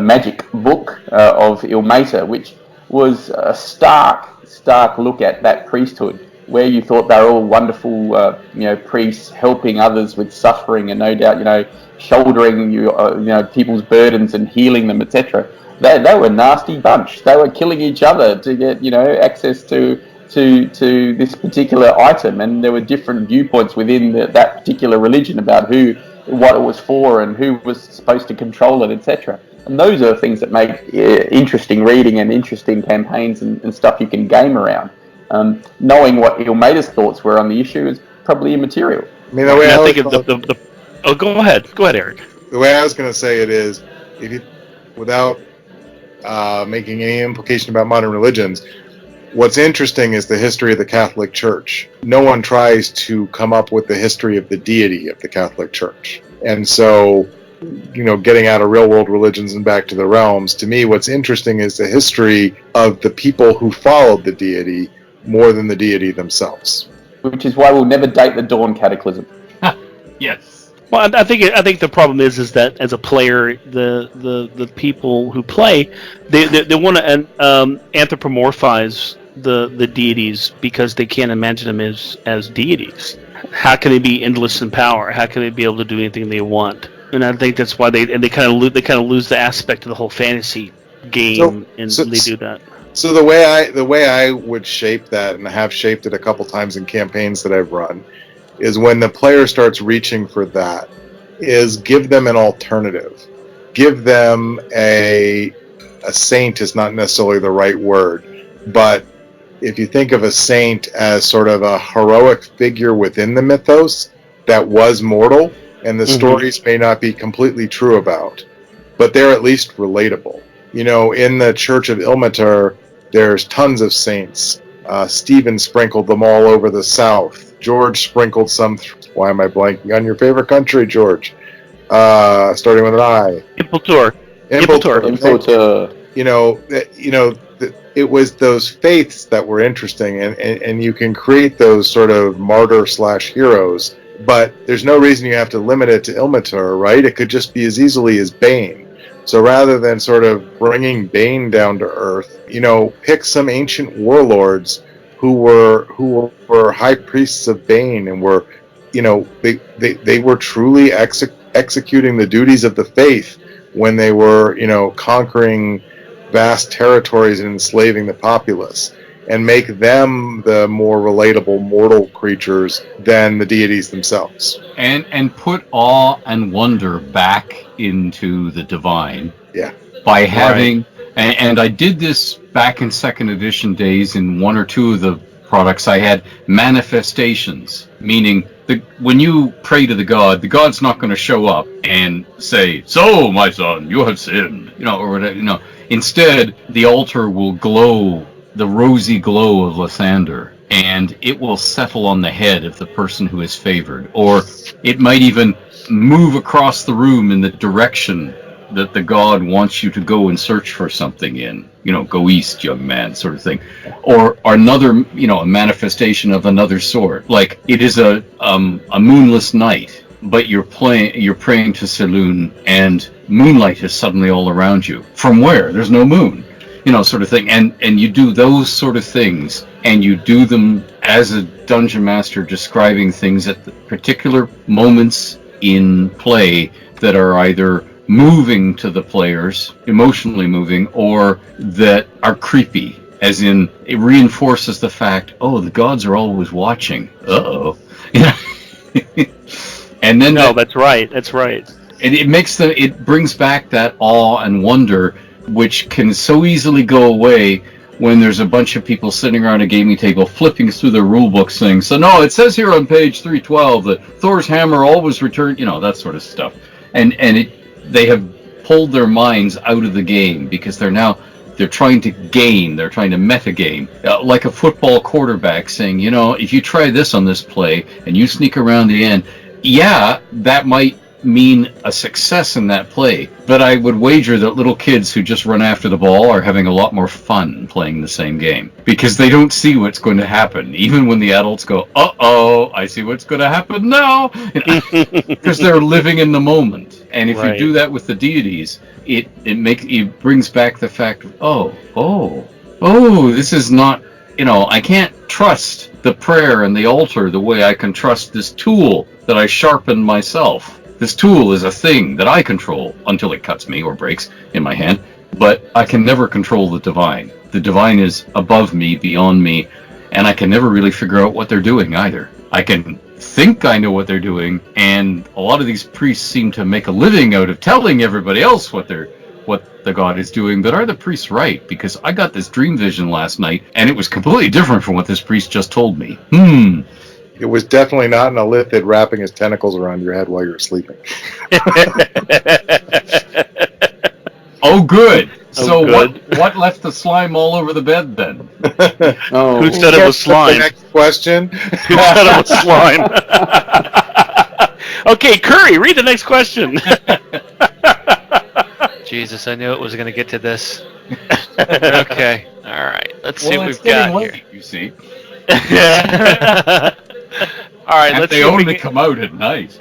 magic book of Ilmater, which was a stark look at that priesthood, where you thought they were all wonderful priests helping others with suffering, and no doubt shouldering people's burdens and healing them, etc. They were a nasty bunch. They were killing each other to get access to this particular item, and there were different viewpoints within that particular religion about what it was for and who was supposed to control it, etc. And those are the things that make interesting reading and interesting campaigns and stuff you can game around. Knowing what Ilmater's thoughts were on the issue is probably immaterial. I mean, the way I think of oh, go ahead, Eric. The way I was going to say it is, without making any implication about modern religions, what's interesting is the history of the Catholic Church. No one tries to come up with the history of the deity of the Catholic Church. And so, getting out of real world religions and back to the realms, to me, what's interesting is the history of the people who followed the deity more than the deity themselves. Which is why we'll never date the Dawn Cataclysm. Yes. Well, I think the problem is that as a player, the people who play, they want to anthropomorphize the deities because they can't imagine them as deities. How can they be endless in power? How can they be able to do anything they want? And I think that's why they kind of lose the aspect of the whole fantasy game, and they do that. So the way I would shape that, and I have shaped it a couple times in campaigns that I've run, is when the player starts reaching for that, is give them an alternative. Give them a saint is not necessarily the right word, but if you think of a saint as sort of a heroic figure within the mythos that was mortal, and the stories may not be completely true about, but they're at least relatable. In the Church of Ilmater, there's tons of saints. Stephen sprinkled them all over the south. George sprinkled some. Why am I blanking on your favorite country, George? Starting with an I. Impultor. It was those faiths that were interesting, and you can create those sort of martyr/heroes, but there's no reason you have to limit it to Ilmater, right? It could just be as easily as Bane. So rather than sort of bringing Bane down to earth, pick some ancient warlords who were high priests of Bane, and were, they were truly executing the duties of the faith when they were, conquering vast territories and enslaving the populace. and make them the more relatable mortal creatures than the deities themselves. And put awe and wonder back into the divine. Yeah. By having, and I did this back in second edition days in one or two of the products. I had manifestations, meaning when you pray to the god's not going to show up and say, "So, my son, you have sinned," or whatever. Instead, the altar will glow, the rosy glow of Lysander, and it will settle on the head of the person who is favored, or it might even move across the room in the direction that the god wants you to go and search for something in. Go east, young man, sort of thing. Or another, a manifestation of another sort. Like it is a moonless night, but you're praying to Saloon, and moonlight is suddenly all around you. From where? There's no moon. Sort of thing. And you do those sort of things, and you do them as a dungeon master, describing things at the particular moments in play that are either moving to the players, emotionally moving, or that are creepy, as in it reinforces the fact, the gods are always watching. Uh-oh. And then that's right. And it brings back that awe and wonder, which can so easily go away when there's a bunch of people sitting around a gaming table flipping through their rule book saying, "So no, it says here on page 312 that Thor's hammer always returned," that sort of stuff. And they have pulled their minds out of the game because they're trying to gain, they're trying to meta game, like a football quarterback saying, if you try this on this play and you sneak around the end, that might mean a success in that play, but I would wager that little kids who just run after the ball are having a lot more fun playing the same game because they don't see what's going to happen, even when the adults go, "Uh-oh, I see what's going to happen now," because they're living in the moment. And if you do that with the deities, it brings back the fact of, this is not, I can't trust the prayer and the altar the way I can trust this tool that I sharpen myself. This tool is a thing that I control until it cuts me or breaks in my hand, but I can never control the divine. The divine is above me, beyond me, and I can never really figure out what they're doing either. I can think I know what they're doing, and a lot of these priests seem to make a living out of telling everybody else what the god is doing, but are the priests right? Because I got this dream vision last night, and it was completely different from what this priest just told me. It was definitely not an Elithid wrapping his tentacles around your head while you were sleeping. Oh, good. So what left the slime all over the bed then? Who said it was slime? Next question. Who said it was slime? Okay, Curry, read the next question. Jesus, I knew it was going to get to this. Okay, all right. Let's see what we've got late, here. You see. All right, let's. They only come out at night.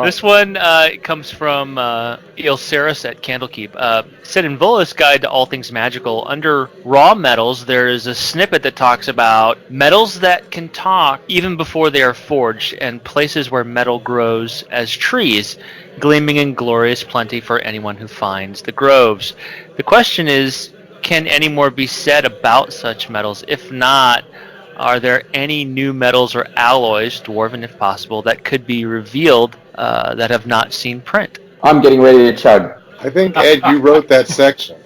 This one comes from Ilceris at Candlekeep. Said in Volus Guide to All Things Magical, under raw metals, there is a snippet that talks about metals that can talk even before they are forged, and places where metal grows as trees, gleaming in glorious plenty for anyone who finds the groves. The question is, can any more be said about such metals? If not, are there any new metals or alloys, dwarven if possible, that could be revealed that have not seen print? I'm getting ready to chug. I think, Ed, you wrote that section.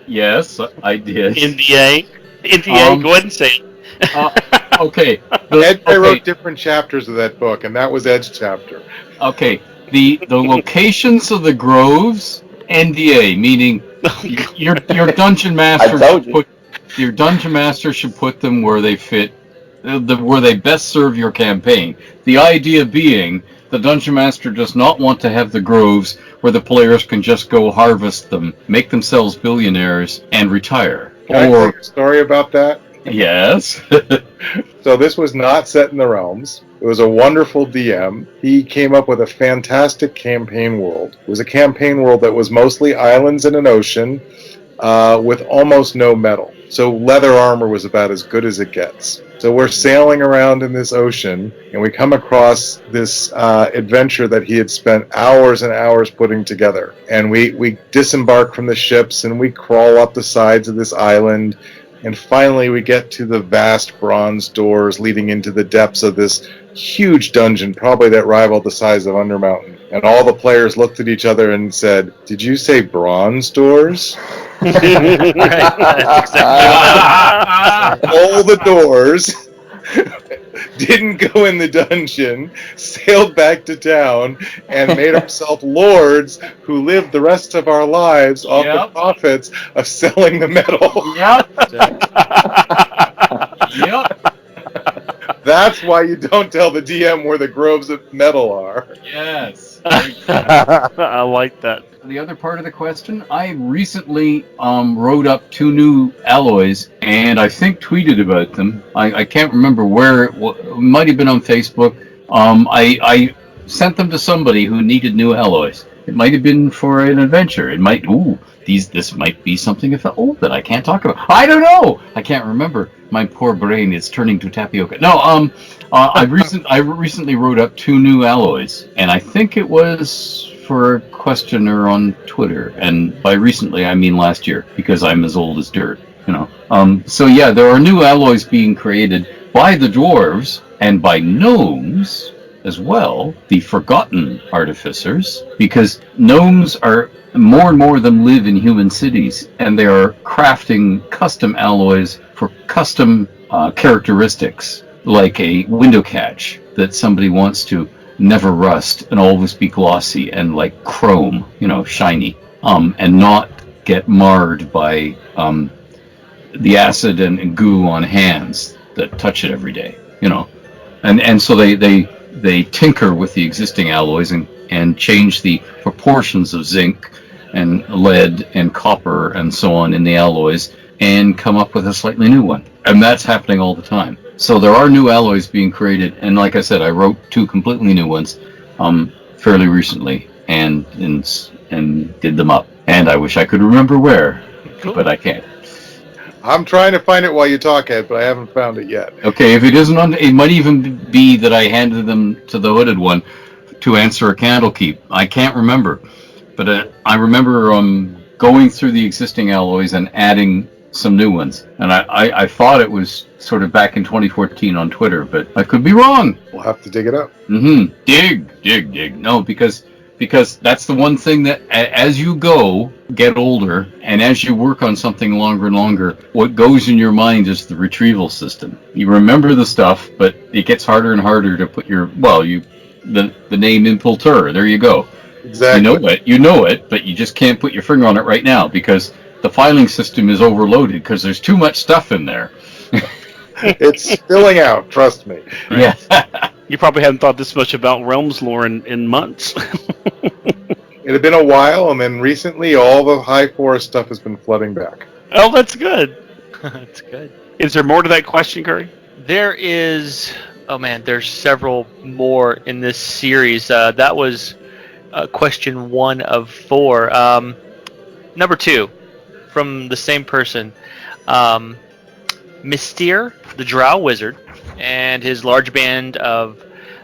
Yes, I did. NDA, go ahead and say it. Okay. Ed wrote different chapters of that book, and that was Ed's chapter. Okay. The locations of the groves, NDA, meaning your dungeon master should put them where they fit, where they best serve your campaign. The idea being, the dungeon master does not want to have the groves where the players can just go harvest them, make themselves billionaires, and retire. Can I tell you a story about that? Yes. So this was not set in the realms. It was a wonderful DM. He came up with a fantastic campaign world. It was a campaign world that was mostly islands and an ocean, with almost no metal. So leather armor was about as good as it gets. So we're sailing around in this ocean, and we come across this adventure that he had spent hours and hours putting together. And we disembark from the ships, and we crawl up the sides of this island, And finally, we get to the vast bronze doors leading into the depths of this huge dungeon, probably that rivaled the size of Undermountain. And all the players looked at each other and said, "Did you say bronze doors?" Right, that's exactly what happened. All the doors didn't go in the dungeon, sailed back to town, and made ourselves lords who lived the rest of our lives off the profits of selling the metal. Yep. That's why you don't tell the DM where the groves of metal are. Yes. I like that. The other part of the question, I recently wrote up 2 new alloys, and I think tweeted about them. I can't remember where. It might have been on Facebook. I sent them to somebody who needed new alloys. It might have been for an adventure. It might. This might be something that I can't talk about. I don't know. I can't remember. My poor brain is turning to tapioca. No. I recently wrote up 2 new alloys, and I think it was for a questioner on Twitter, and by recently I mean last year, because I'm as old as dirt, So yeah, there are new alloys being created by the dwarves and by gnomes as well, the forgotten artificers, because gnomes are more and more of them live in human cities, and they are crafting custom alloys for custom characteristics, like a window catch that somebody wants to never rust and always be glossy and like chrome, shiny, and not get marred by the acid and goo on hands that touch it every day, and so they tinker with the existing alloys and change the proportions of zinc and lead and copper and so on in the alloys and come up with a slightly new one, and that's happening all the time. So there are new alloys being created, and like I said, I wrote 2 completely new ones fairly recently, and did them up. And I wish I could remember where, but I can't. I'm trying to find it while you talk, Ed, but I haven't found it yet. Okay, if it isn't it might even be that I handed them to the hooded one to answer a Candlekeep. I can't remember, but I remember going through the existing alloys and adding some new ones, and I thought it was sort of back in 2014 on Twitter, but I could be wrong. We'll have to dig it up. Dig. No, because that's the one thing that as you get older, and as you work on something longer and longer, what goes in your mind is the retrieval system. You remember the stuff, but it gets harder and harder to put the name Impultur. There you go. Exactly. You know it, but you just can't put your finger on it right now because the filing system is overloaded because there's too much stuff in there. It's spilling out, trust me. Yeah. You probably haven't thought this much about Realms lore in months. It had been a while, and then recently all the High Forest stuff has been flooding back. Oh, that's good. That's good. Is there more to that question, Curry? There is. Oh man, there's several more in this series. That was question 1 of 4. Number 2, from the same person. Mystere, the Drow Wizard, and his large band of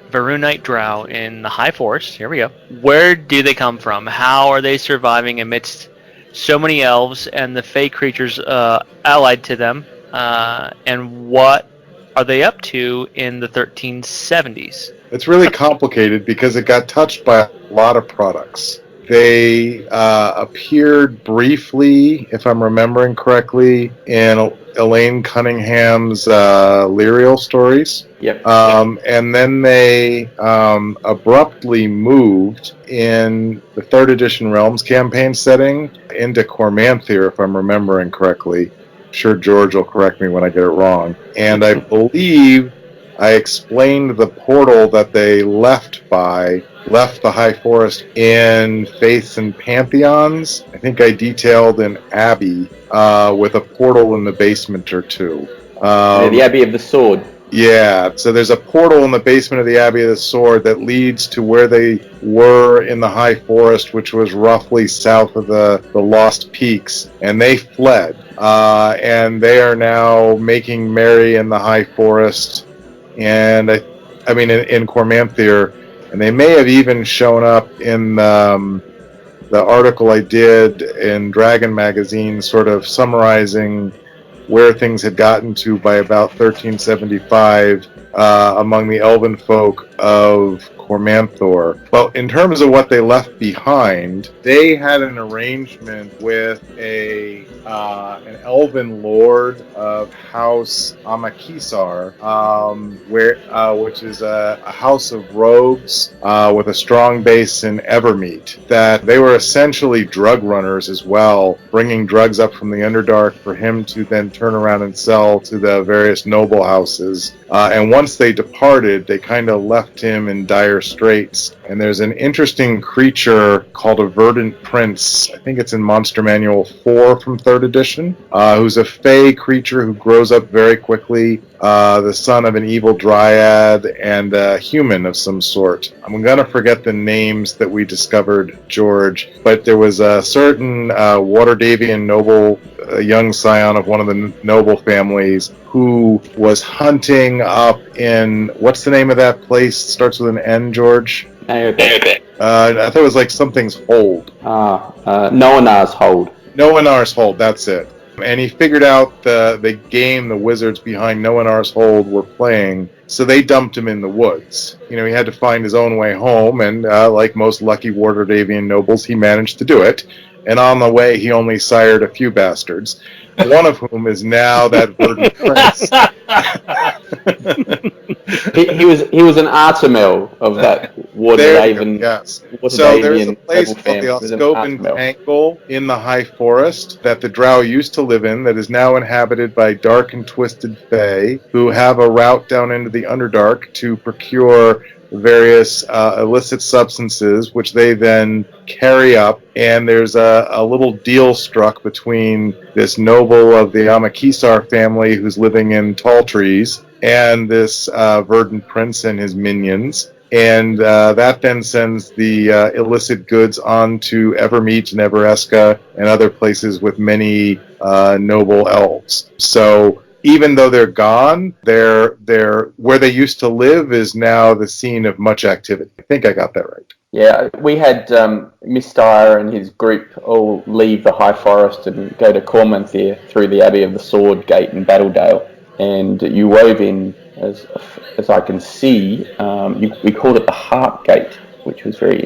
Varunite Drow in the High Forest. Here we go. Where do they come from? How are they surviving amidst so many elves and the fey creatures allied to them? And what are they up to in the 1370s? It's really complicated because it got touched by a lot of products. They appeared briefly, if I'm remembering correctly, in Elaine Cunningham's Lyrial stories. Yep. And then they abruptly moved in the 3rd edition Realms campaign setting into Cormanthier, if I'm remembering correctly. I'm sure George will correct me when I get it wrong. And I believe I explained the portal that they left the High Forest in Faiths and Pantheons. I think I detailed an abbey with a portal in the basement or 2. The Abbey of the Sword. Yeah, so there's a portal in the basement of the Abbey of the Sword that leads to where they were in the High Forest, which was roughly south of the Lost Peaks, and they fled. And they are now making merry in the High Forest, and I mean in Cormanthier, and they may have even shown up in the article I did in Dragon Magazine, sort of summarizing where things had gotten to by about 1375 among the elven folk of Cormanthor. But in terms of what they left behind, they had an arrangement with an elven lord of House Amakisar, which is a house of rogues with a strong base in Evermeet. That they were essentially drug runners as well, bringing drugs up from the Underdark for him to then turn around and sell to the various noble houses. And once they departed, they kind of left him in dire straits. And there's an interesting creature called a Verdant Prince. I think it's in Monster Manual 4 from 3rd edition, who's a fey creature who grows up very quickly, the son of an evil dryad and a human of some sort. I'm going to forget the names that we discovered, George, but there was a certain Waterdavian noble, a young scion of one of the noble families, who was hunting up in, what's the name of that place? It starts with an N, George? I thought it was like something's hold. Noanar's hold. Noanar's hold, that's it. And he figured out the game the wizards behind Noanar's hold were playing, so they dumped him in the woods. He had to find his own way home, and like most lucky Waterdavian nobles, he managed to do it. And on the way, he only sired a few bastards, one of whom is now that Verdant Prince. he was an Artemil of that Waterdavian. Yes. So there's a place called the Oscopan Tangle in the High Forest that the Drow used to live in that is now inhabited by dark and twisted fae who have a route down into the Underdark to procure various illicit substances, which they then carry up, and there's a little deal struck between this noble of the Amakisar family who's living in tall trees and this Verdant Prince and his minions, and that then sends the illicit goods on to Evermeet and Evereska and other places with many noble elves. So even though they're gone, they're where they used to live is now the scene of much activity. I think I got that right. Yeah, we had Mistire and his group all leave the High Forest and go to Cormanthor through the Abbey of the Sword Gate in Battledale. And you wove in, as I can see, we called it the Heart Gate, which was very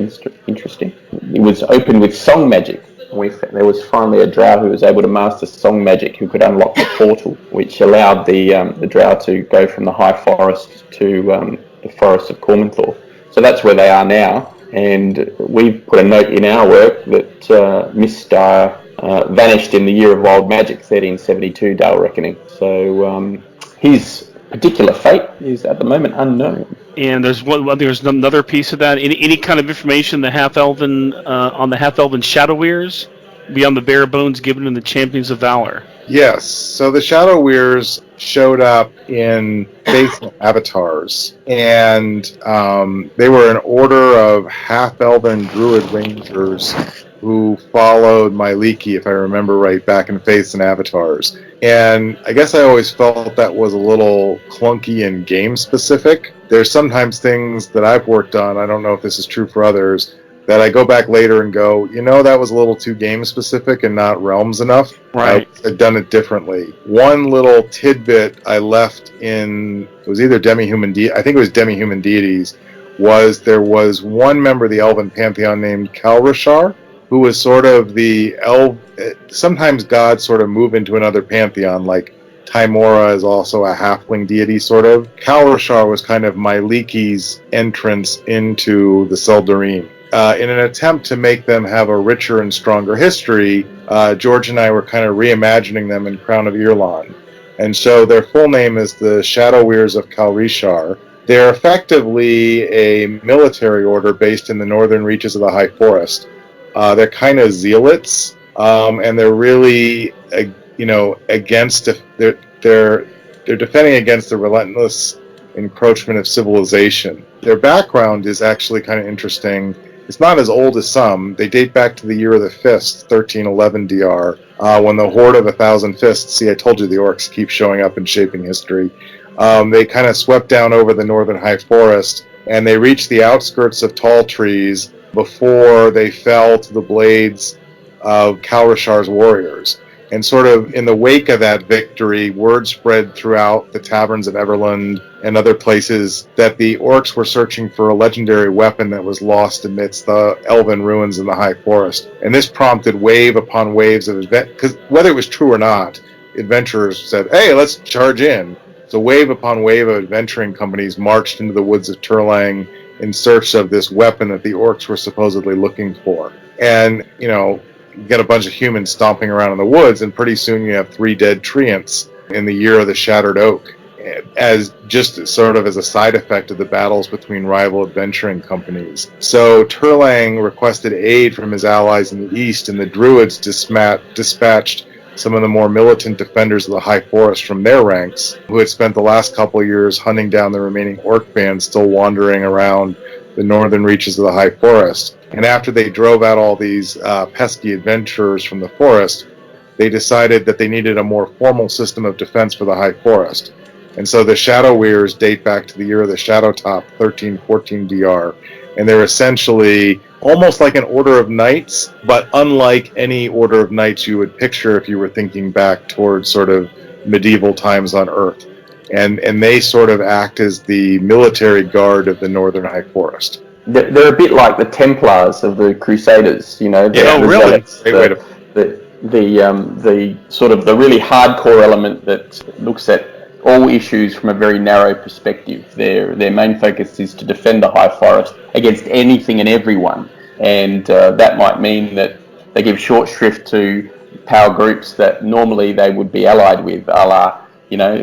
interesting. It was opened with song magic. There was finally a drow who was able to master song magic who could unlock the portal, which allowed the drow to go from the High Forest to the Forest of Cormanthor. So that's where they are now, and we've put a note in our work that Miss Dyer vanished in the year of Old Magic, 1372, Dale Reckoning. So his particular fate is at the moment unknown. And there's another piece of that. Any kind of information the half-elven on the half-elven Shadow Weirs beyond the bare bones given in the Champions of Valor. Yes. So the Shadow Weirs showed up in Faith Avatars, and they were an order of half-elven druid rangers who followed Myliki, if I remember right, back in Faiths and Avatars. And I guess I always felt that was a little clunky and game-specific. There's sometimes things that I've worked on, I don't know if this is true for others, that I go back later and go, that was a little too game-specific and not realms enough. Right. I'd done it differently. One little tidbit I left in, it was either I think it was Demi-Human Deities, was there was one member of the Elven Pantheon named Kalrashar, who was sort of the sometimes gods sort of move into another pantheon, like Tymora is also a halfling deity, sort of. Kalrashar was kind of Myliki's entrance into the Seldarine. In an attempt to make them have a richer and stronger history, George and I were kind of reimagining them in Crown of Irlan. And so their full name is the Shadow Weirs of Kalrashar. They're effectively a military order based in the northern reaches of the High Forest. They're kind of zealots, and they're really, against. They're defending against the relentless encroachment of civilization. Their background is actually kind of interesting. It's not as old as some. They date back to the Year of the Fist, 1311 DR, when the Horde of 1,000 Fists. See, I told you the orcs keep showing up and shaping history. They kind of swept down over the northern High Forest, and they reached the outskirts of tall trees before they fell to the blades of Kalrashar's warriors. And sort of in the wake of that victory, word spread throughout the taverns of Everland and other places that the orcs were searching for a legendary weapon that was lost amidst the elven ruins in the High Forest. And this prompted wave upon waves of because whether it was true or not, adventurers said, "Hey, let's charge in." So wave upon wave of adventuring companies marched into the woods of Turlang in search of this weapon that the orcs were supposedly looking for. And, you get a bunch of humans stomping around in the woods, and pretty soon you have 3 dead treants in the year of the Shattered Oak, as just sort of as a side effect of the battles between rival adventuring companies. So Turlang requested aid from his allies in the east, and the Druids dispatched some of the more militant defenders of the High Forest from their ranks, who had spent the last couple of years hunting down the remaining orc bands still wandering around the northern reaches of the High Forest. And after they drove out all these pesky adventurers from the forest, they decided that they needed a more formal system of defense for the High Forest. And so the Shadow Weirs date back to the year of the Shadow Top, 1314 DR, and they're essentially almost like an order of knights, but unlike any order of knights you would picture if you were thinking back towards sort of medieval times on Earth. And they sort of act as the military guard of the northern High Forest. They're a bit like the Templars of the Crusaders, Really? The sort of the really hardcore element that looks at all issues from a very narrow perspective. Their main focus is to defend the High Forest against anything and everyone, and that might mean that they give short shrift to power groups that normally they would be allied with, a la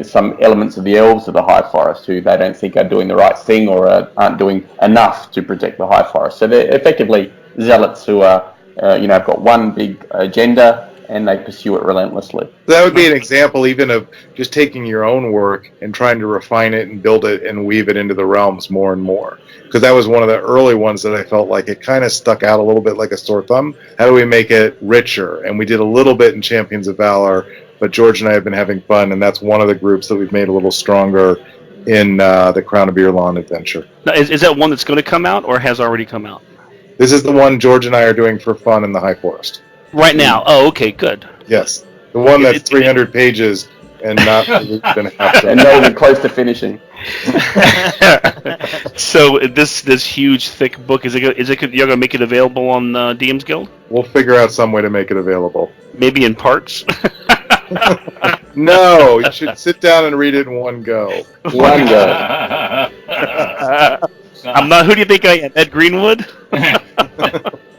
some elements of the elves of the High Forest who they don't think are doing the right thing or aren't doing enough to protect the High Forest. So they're effectively zealots who are, have got one big agenda and they pursue it relentlessly. That would be an example even of just taking your own work and trying to refine it and build it and weave it into the realms more and more. Because that was one of the early ones that I felt like it kind of stuck out a little bit like a sore thumb. How do we make it richer? And we did a little bit in Champions of Valor, but George and I have been having fun, and that's one of the groups that we've made a little stronger in the Crown of Beerlawn adventure. Now, is that one that's going to come out or has already come out? This is the one George and I are doing for fun in the High Forest. Right now? Oh, okay, good. Yes. The one that's 300 pages and not going to have to. And not even close to finishing. So this huge, thick book, you're going to make it available on DM's Guild? We'll figure out some way to make it available. Maybe in parts? No, you should sit down and read it in one go. One go. I'm not. Who do you think I am? Ed Greenwood?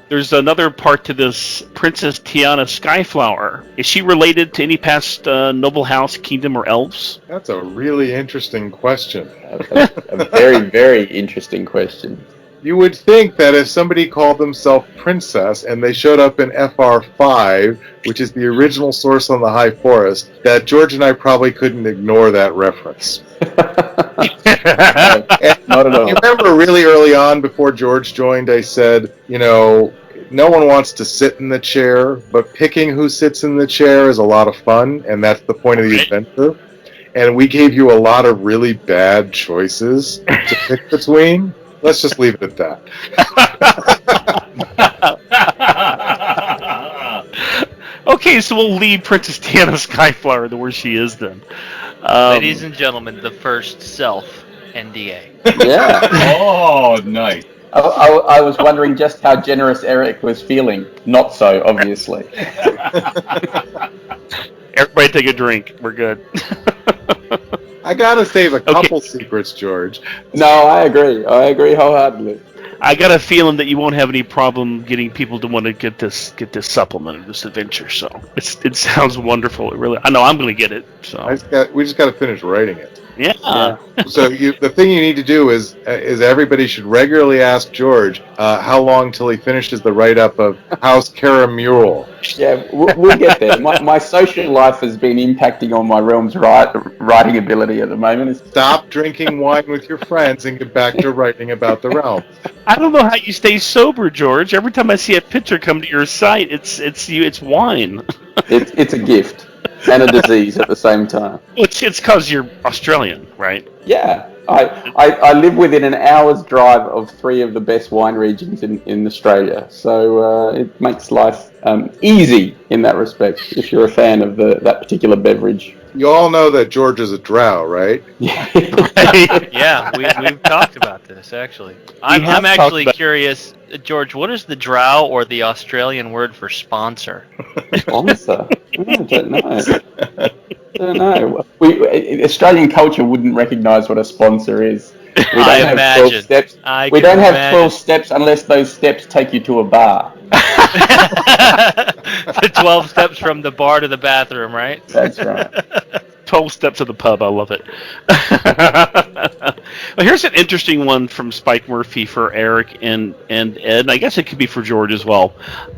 There's another part to this. Princess Tiana Skyflower. Is she related to any past noble house, kingdom, or elves? That's a really interesting question. A very, very interesting question. You would think that if somebody called themselves Princess and they showed up in FR5, which is the original source on the High Forest, that George and I probably couldn't ignore that reference. Not at all. You remember really early on before George joined, I said, no one wants to sit in the chair, but picking who sits in the chair is a lot of fun, and that's the point of the adventure. And we gave you a lot of really bad choices to pick between. Let's just leave it at that. Okay, so we'll leave Princess Tiana Skyflower to where she is then. Ladies and gentlemen, the first self NDA. Yeah. Oh, nice. I was wondering just how generous Eric was feeling. Not so, obviously. Everybody take a drink. We're good. I gotta save a couple secrets, George. No, I agree wholeheartedly. I got a feeling that you won't have any problem getting people to want to get this supplement of this adventure. So it sounds wonderful. It really. I know I'm going to get it. So we just got to finish writing it. Yeah. So the thing you need to do is everybody should regularly ask George how long till he finishes the write-up of House Caramule. Yeah, we'll get there. My social life has been impacting on my realm's writing ability at the moment. Stop drinking wine with your friends and get back to writing about the realm. I don't know how you stay sober, George. Every time I see a picture come to your site, it's wine. It's a gift and a disease at the same time. Well, it's because you're Australian, right? Yeah. I live within an hour's drive of 3 of the best wine regions in Australia, so it makes life easy in that respect if you're a fan of that particular beverage. You all know that George is a drow, right? Yeah, we've talked about this actually. I'm actually curious, George. What is the drow or the Australian word for sponsor? Sponsor? I don't know. Australian culture wouldn't recognise what a sponsor is. We don't have 12 steps. We don't have 12 steps unless those steps take you to a bar. The 12 steps from the bar to the bathroom, right? That's right. 12 steps to the pub. I love it. Well, here's an interesting one from Spike Murphy for Eric and Ed. I guess it could be for George as well.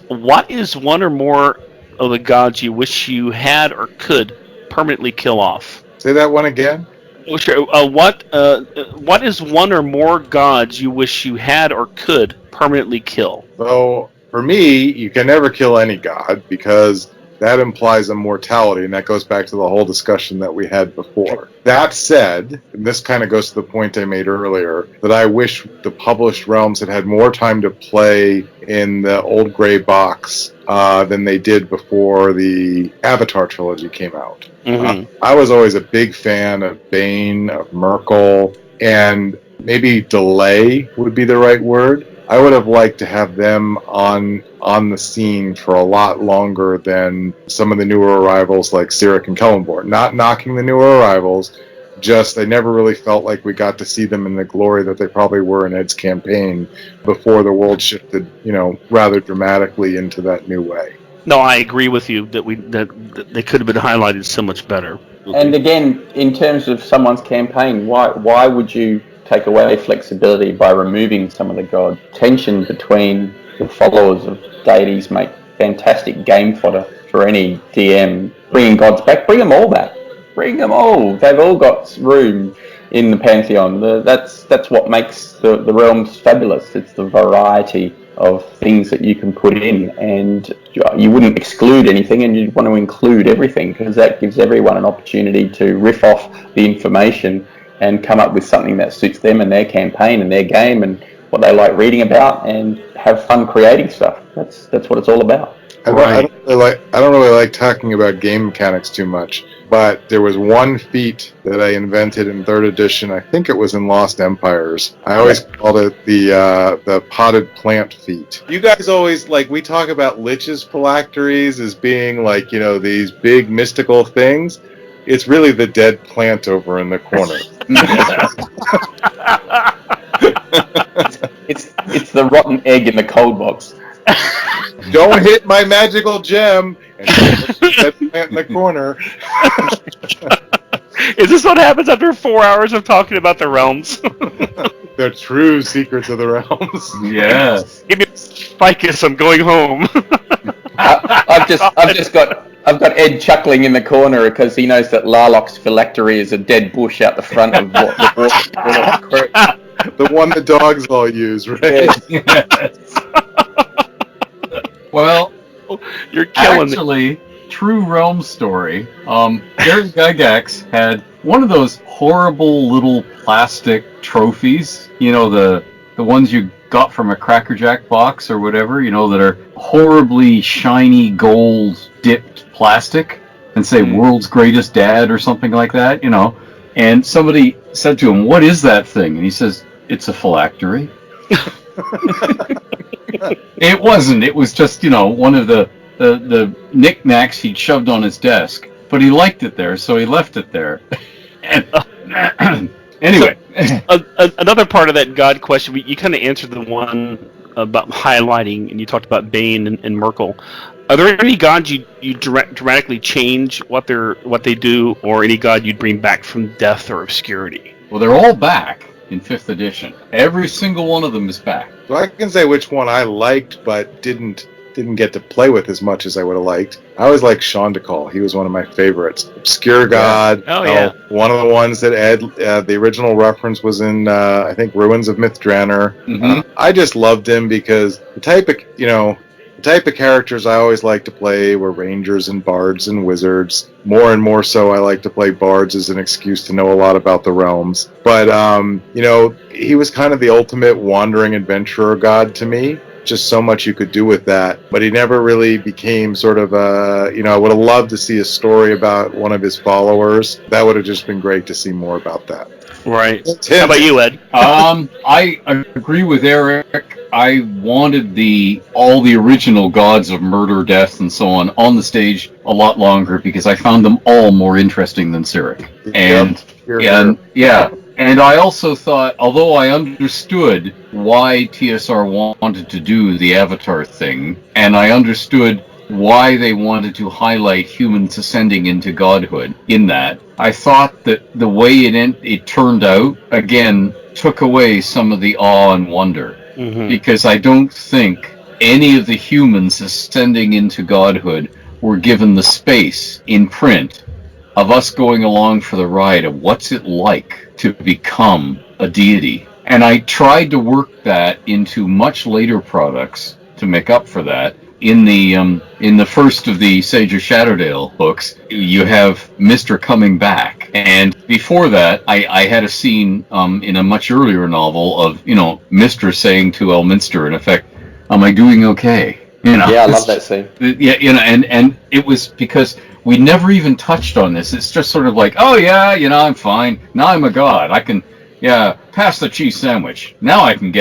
What is one or more of the gods you wish you had or could permanently kill off? Say that one again. Oh, sure. What is one or more gods you wish you had or could permanently kill? So, for me, you can never kill any god because that implies immortality, and that goes back to the whole discussion that we had before. That said, and this kind of goes to the point I made earlier, that I wish the published realms had more time to play in the old gray box than they did before the Avatar trilogy came out. Mm-hmm. I was always a big fan of Bane, of Merkel, and maybe delay would be the right word. I would have liked to have them on the scene for a lot longer than some of the newer arrivals like Cyric and Kellenborn. Not knocking the newer arrivals, just I never really felt like we got to see them in the glory that they probably were in Ed's campaign before the world shifted, rather dramatically into that new way. No, I agree with you that they could have been highlighted so much better. And again, in terms of someone's campaign, why would you take away flexibility by removing some of the gods? Tension between the followers of deities make fantastic game fodder for any DM. Bringing gods back, bring them all back. Bring them all. They've all got room in the pantheon. That's what makes the realms fabulous. It's the variety of things that you can put in, and you wouldn't exclude anything, and you'd want to include everything because that gives everyone an opportunity to riff off the information and come up with something that suits them and their campaign and their game and what they like reading about, and have fun creating stuff. That's what it's all about. I don't really like talking about game mechanics too much, but there was one feat that I invented in 3rd edition. I think it was in Lost Empires. I always called it the potted plant feat. You guys always, we talk about liches phylacteries as being these big mystical things. It's really the dead plant over in the corner. It's the rotten egg in the cold box. Don't hit my magical gem and that plant in the corner. Is this what happens after 4 hours of talking about the realms? The true secrets of the realms. Yes. Give me ficus, I'm going home. I've got Ed chuckling in the corner because he knows that Larlock's phylactery is a dead bush out the front of the one the dogs all use, right? Yes. Well, you're killing actually, true realm story. Gary Gygax had one of those horrible little plastic trophies. The ones you got from a Cracker Jack box or whatever. That are horribly shiny gold dipped plastic and say "World's Greatest Dad" or something like that. And somebody said to him, "What is that thing?" And he says, "It's a phylactery." It wasn't. It was just, one of the knickknacks he'd shoved on his desk. But he liked it there, so he left it there. Anyway. So, another part of that God question, you kind of answered the one about highlighting, and you talked about Bane and Merkel. Are there any gods you dramatically change what they do, or any god you'd bring back from death or obscurity? Well, they're all back in 5th edition. Every single one of them is back. So I can say which one I liked but didn't get to play with as much as I would have liked. I always liked Shandakal. He was one of my favorites. Obscure god. Oh, yeah. One of the ones that Ed, the original reference was in, I think, Ruins of Mythdraenor. Mm-hmm. I just loved him because the type type of characters I always liked to play were rangers and bards and wizards. More and more so, I like to play bards as an excuse to know a lot about the realms. But, he was kind of the ultimate wandering adventurer god to me. Just so much you could do with that. But he never really became sort of I would have loved to see a story about one of his followers. That would have just been great to see more about that. Right. Tim. How about you, Ed? I agree with Eric. I wanted all the original gods of murder, death, and so on the stage a lot longer because I found them all more interesting than Cyric. And I also thought, although I understood why TSR wanted to do the Avatar thing, and I understood why they wanted to highlight humans ascending into godhood in that, I thought that the way it turned out, again, took away some of the awe and wonder. Mm-hmm. Because I don't think any of the humans ascending into godhood were given the space in print of us going along for the ride of what's it like to become a deity. And I tried to work that into much later products to make up for that. In the first of the Sage of Shadowdale books, you have Mr. coming back, and before that, I had a scene in a much earlier novel of Mr. saying to Elminster, in effect, "Am I doing okay?" Yeah, I love that scene. Yeah, and it was because we never even touched on this. It's just sort of like, oh yeah, I'm fine. Now I'm a god. I can. Yeah, pass the cheese sandwich. Now I can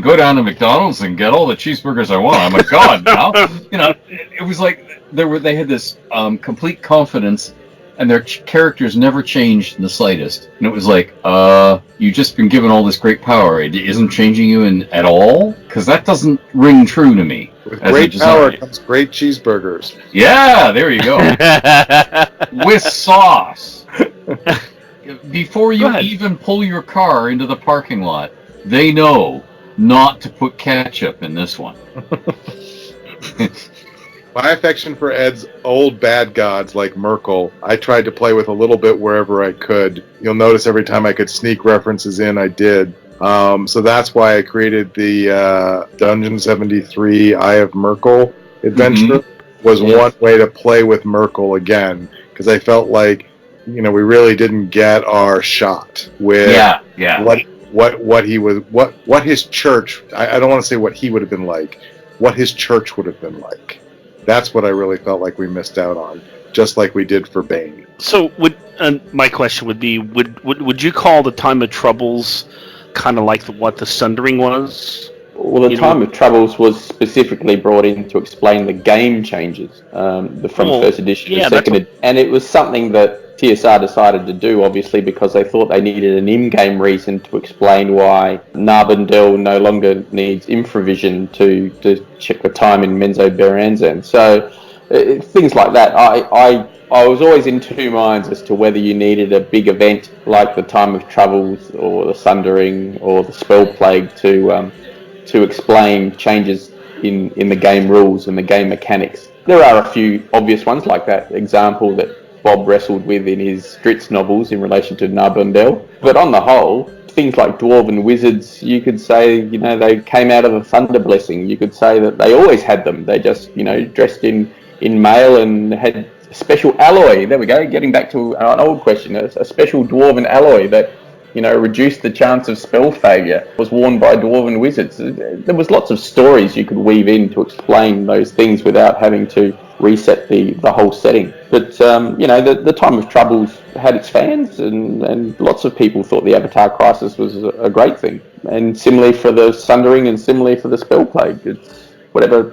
go down to McDonald's and get all the cheeseburgers I want. I'm a god now. It was like they had this complete confidence, and their characters never changed in the slightest. And it was like, you've just been given all this great power. It isn't changing you at all? Because that doesn't ring true to me. With great power comes great cheeseburgers. Yeah, there you go. With sauce. Before you even pull your car into the parking lot, they know not to put ketchup in this one. My affection for Ed's old bad gods like Merkel, I tried to play with a little bit wherever I could. You'll notice every time I could sneak references in, I did. So that's why I created the Dungeon 73 Eye of Merkel adventure. Was one way to play with Merkel again, because I felt like we really didn't get our shot with what he was, what his church. I don't want to say what he would have been like, what his church would have been like. That's what I really felt like we missed out on, just like we did for Bane. So, my question would be: Would you call the Time of Troubles kind of like what the Sundering was? Well, the Time of Troubles was specifically brought in to explain the game changes from first edition to second edition. And it was something that TSR decided to do, obviously, because they thought they needed an in-game reason to explain why Narbondel no longer needs infravision to check the time in Menzo Beranzan. So things like that. I was always in two minds as to whether you needed a big event like the Time of Troubles or the Sundering or the Spell Plague to explain changes in the game rules and the game mechanics. There are a few obvious ones, like that example that Bob wrestled with in his Stritz novels in relation to Narbondel. But on the whole, things like Dwarven Wizards, you could say, they came out of the Thunder Blessing. You could say that they always had them. They just, dressed in mail and had a special alloy. There we go, getting back to an old question. A special Dwarven alloy that, reduced the chance of spell failure, was worn by Dwarven Wizards. There was lots of stories you could weave in to explain those things without having to reset the whole setting. But, the Time of Troubles had its fans, and lots of people thought the Avatar Crisis was a great thing. And similarly for the Sundering and similarly for the Spell Plague. It's whatever,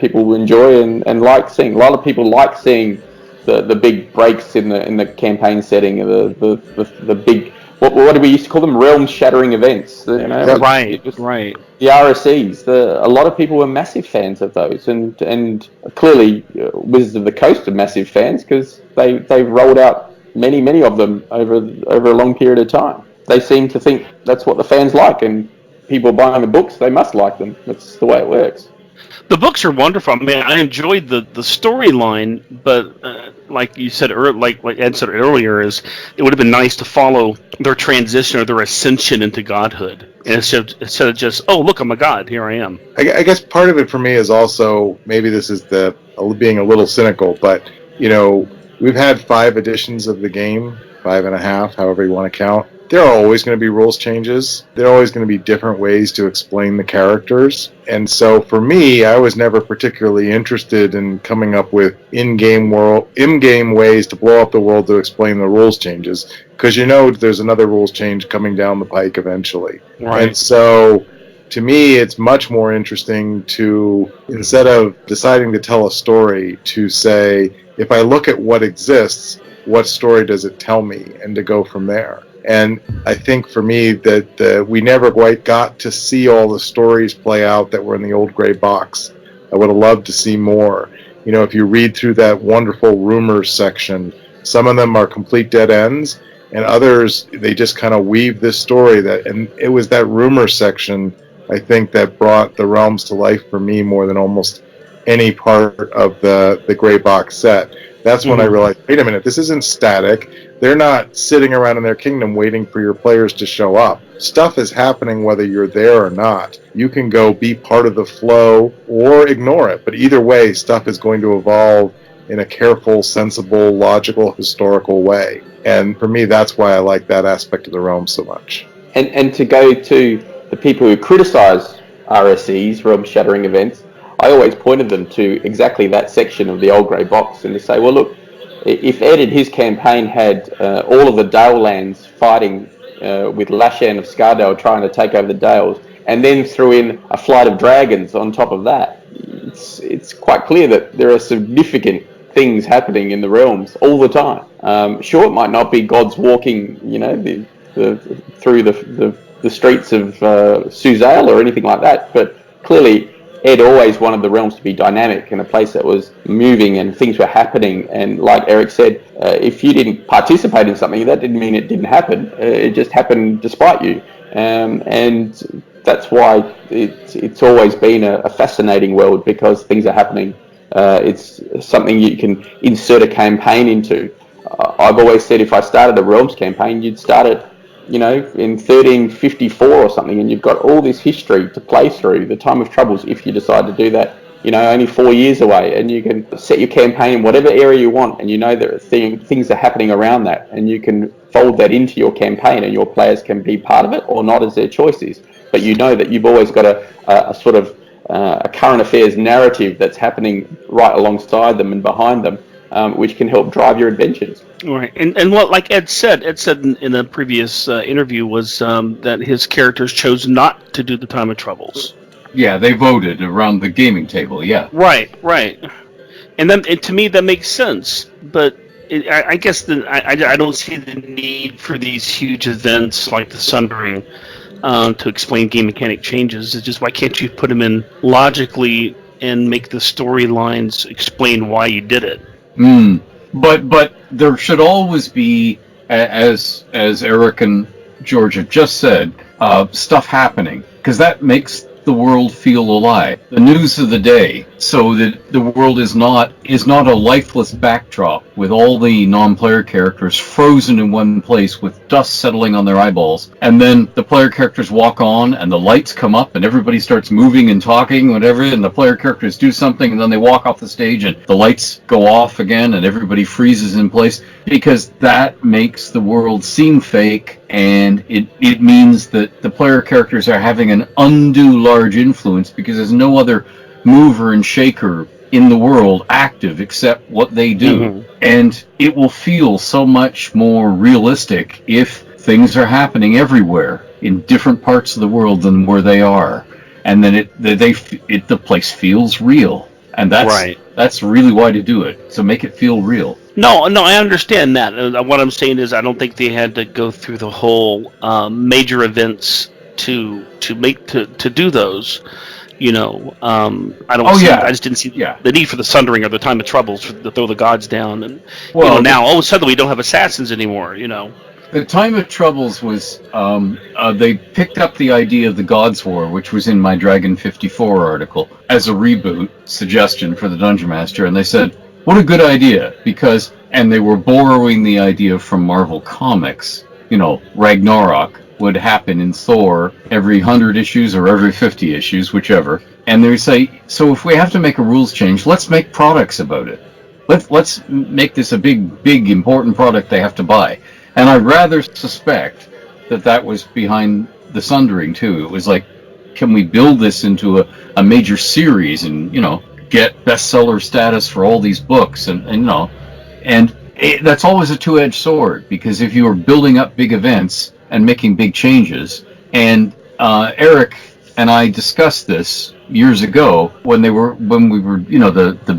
people enjoy and like seeing. A lot of people like seeing the big breaks in the campaign setting, the big... What do we used to call them? Realm-shattering events. Right. The RSEs. A lot of people were massive fans of those, and clearly Wizards of the Coast are massive fans because they've rolled out many of them over a long period of time. They seem to think that's what the fans like, and people buying the books, they must like them. That's the way it works. The books are wonderful. I mean, I enjoyed the storyline, but like you said, like Ed said earlier, is it would have been nice to follow their transition or their ascension into godhood, and instead of just, oh look, I'm a god, here I am. I guess part of it for me is also, maybe this is the being a little cynical, but we've had 5 editions of the game, 5.5, however you want to count. There are always going to be rules changes. There are always going to be different ways to explain the characters. And so for me, I was never particularly interested in coming up with in-game ways to blow up the world to explain the rules changes, because there's another rules change coming down the pike eventually. Right. And so to me, it's much more interesting to, instead of deciding to tell a story, to say, if I look at what exists, what story does it tell me, and to go from there. And I think for me that we never quite got to see all the stories play out that were in the old gray box. I would have loved to see more. If you read through that wonderful rumors section, some of them are complete dead ends, and others, they just kind of weave this story and it was that rumor section, I think, that brought the realms to life for me more than almost any part of the gray box set. That's when I realized, wait a minute, this isn't static. They're not sitting around in their kingdom waiting for your players to show up. Stuff is happening whether you're there or not. You can go be part of the flow or ignore it, but either way, stuff is going to evolve in a careful, sensible, logical, historical way. And for me, that's why I like that aspect of the realm so much. And to go to the people who criticize RSEs, realm shattering events, I always pointed them to exactly that section of the old grey box, and to say, well, look, if Ed in his campaign had all of the Dale lands fighting with Lashan of Scardale trying to take over the Dales, and then threw in a flight of dragons on top of that, it's quite clear that there are significant things happening in the realms all the time. Sure, it might not be gods walking, through the streets of Suzale or anything like that, but clearly Ed always wanted the realms to be dynamic and a place that was moving and things were happening. And like Eric said, if you didn't participate in something, that didn't mean it didn't happen. It just happened despite you. And that's why it's always been a fascinating world, because things are happening. It's something you can insert a campaign into. I've always said, if I started a realms campaign, you'd start it in 1354 or something, and you've got all this history to play through. The time of troubles, if you decide to do that, only 4 years away, and you can set your campaign in whatever area you want, and that things are happening around that, and you can fold that into your campaign, and your players can be part of it or not, as their choice is. But that you've always got a sort of a current affairs narrative that's happening right alongside them and behind them, which can help drive your adventures. Right, and what, like Ed said in a previous interview, was that his characters chose not to do the Time of Troubles. Yeah, they voted around the gaming table. Yeah. Right, and then to me that makes sense. But I guess I don't see the need for these huge events like the Sundering to explain game mechanic changes. It's just, why can't you put them in logically and make the storylines explain why you did it? But there should always be, as Eric and George have just said, stuff happening, because that makes the world feel alive. The news of the day, so that the world is not a lifeless backdrop with all the non-player characters frozen in one place with dust settling on their eyeballs, and then the player characters walk on and the lights come up and everybody starts moving and talking, whatever, and the player characters do something and then they walk off the stage and the lights go off again and everybody freezes in place, because that makes the world seem fake, and it means that the player characters are having an undue large influence, because there's no other mover and shaker in the world active except what they do. And it will feel so much more realistic if things are happening everywhere in different parts of the world than where they are, and then the place feels real. And that's really why to do it, so make it feel real. No, I understand that. What I'm saying is, I don't think they had to go through the whole major events to do those. I don't. I just didn't see the need for the Sundering or the Time of Troubles to throw the gods down, and now all of a sudden we don't have assassins anymore. The Time of Troubles was, they picked up the idea of the Gods War, which was in my Dragon 54 article, as a reboot suggestion for the Dungeon Master, and they said, what a good idea, because, and they were borrowing the idea from Marvel Comics, Ragnarok would happen in Thor every 100 issues or every 50 issues, whichever, and they would say, so if we have to make a rules change, let's make products about it. Let's make this a big, important product they have to buy. And I rather suspect that was behind the Sundering, too. It was like, can we build this into a major series and, get bestseller status for all these books? That's always a two-edged sword, because if you are building up big events and making big changes, and Eric and I discussed this years ago when we were, the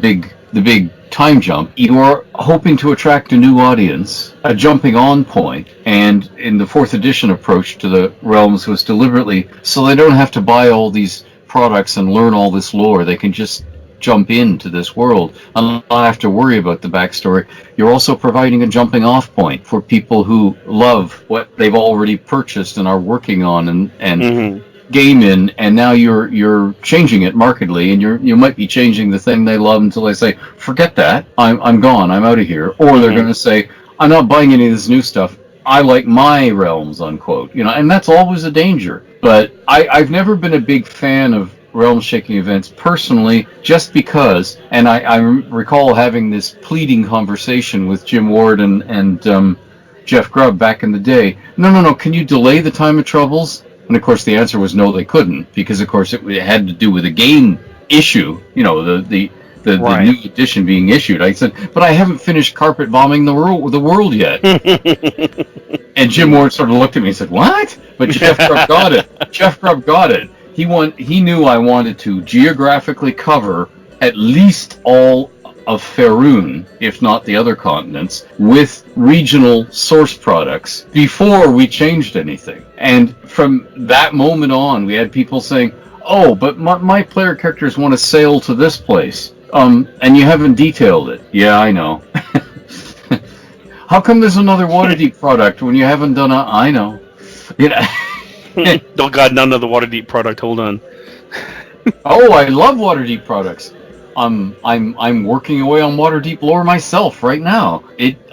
big time jump, you are hoping to attract a new audience, a jumping on point, and in the 4th edition approach to the realms was deliberately so they don't have to buy all these products and learn all this lore. They can just jump into this world and not have to worry about the backstory. You're also providing a jumping off point for people who love what they've already purchased and are working on and game in, and now you're changing it markedly, and you might be changing the thing they love until they say, forget that, I'm gone, I'm out of here, or they're going to say, I'm not buying any of this new stuff, I like my realms, unquote, and that's always a danger. But I've never been a big fan of realm shaking events personally, just because, and I recall having this pleading conversation with Jim Ward and Jeff Grubb back in the day. No, can you delay the Time of Troubles? And of course the answer was no, they couldn't, because of course it had to do with a game issue, the new edition being issued. I said, but I haven't finished carpet bombing the world yet. And Jim Ward sort of looked at me and said, what? But Jeff Grubb got it. Jeff Grubb got it. He knew I wanted to geographically cover at least all of Faerun, if not the other continents, with regional source products before we changed anything. And from that moment on, we had people saying, oh, but my player characters want to sail to this place, and you haven't detailed it. Yeah, I know. How come there's another Waterdeep product when you haven't done I know. Oh God, none of the Waterdeep product, hold on. Oh, I love Waterdeep products. I'm working away on Waterdeep lore myself right now.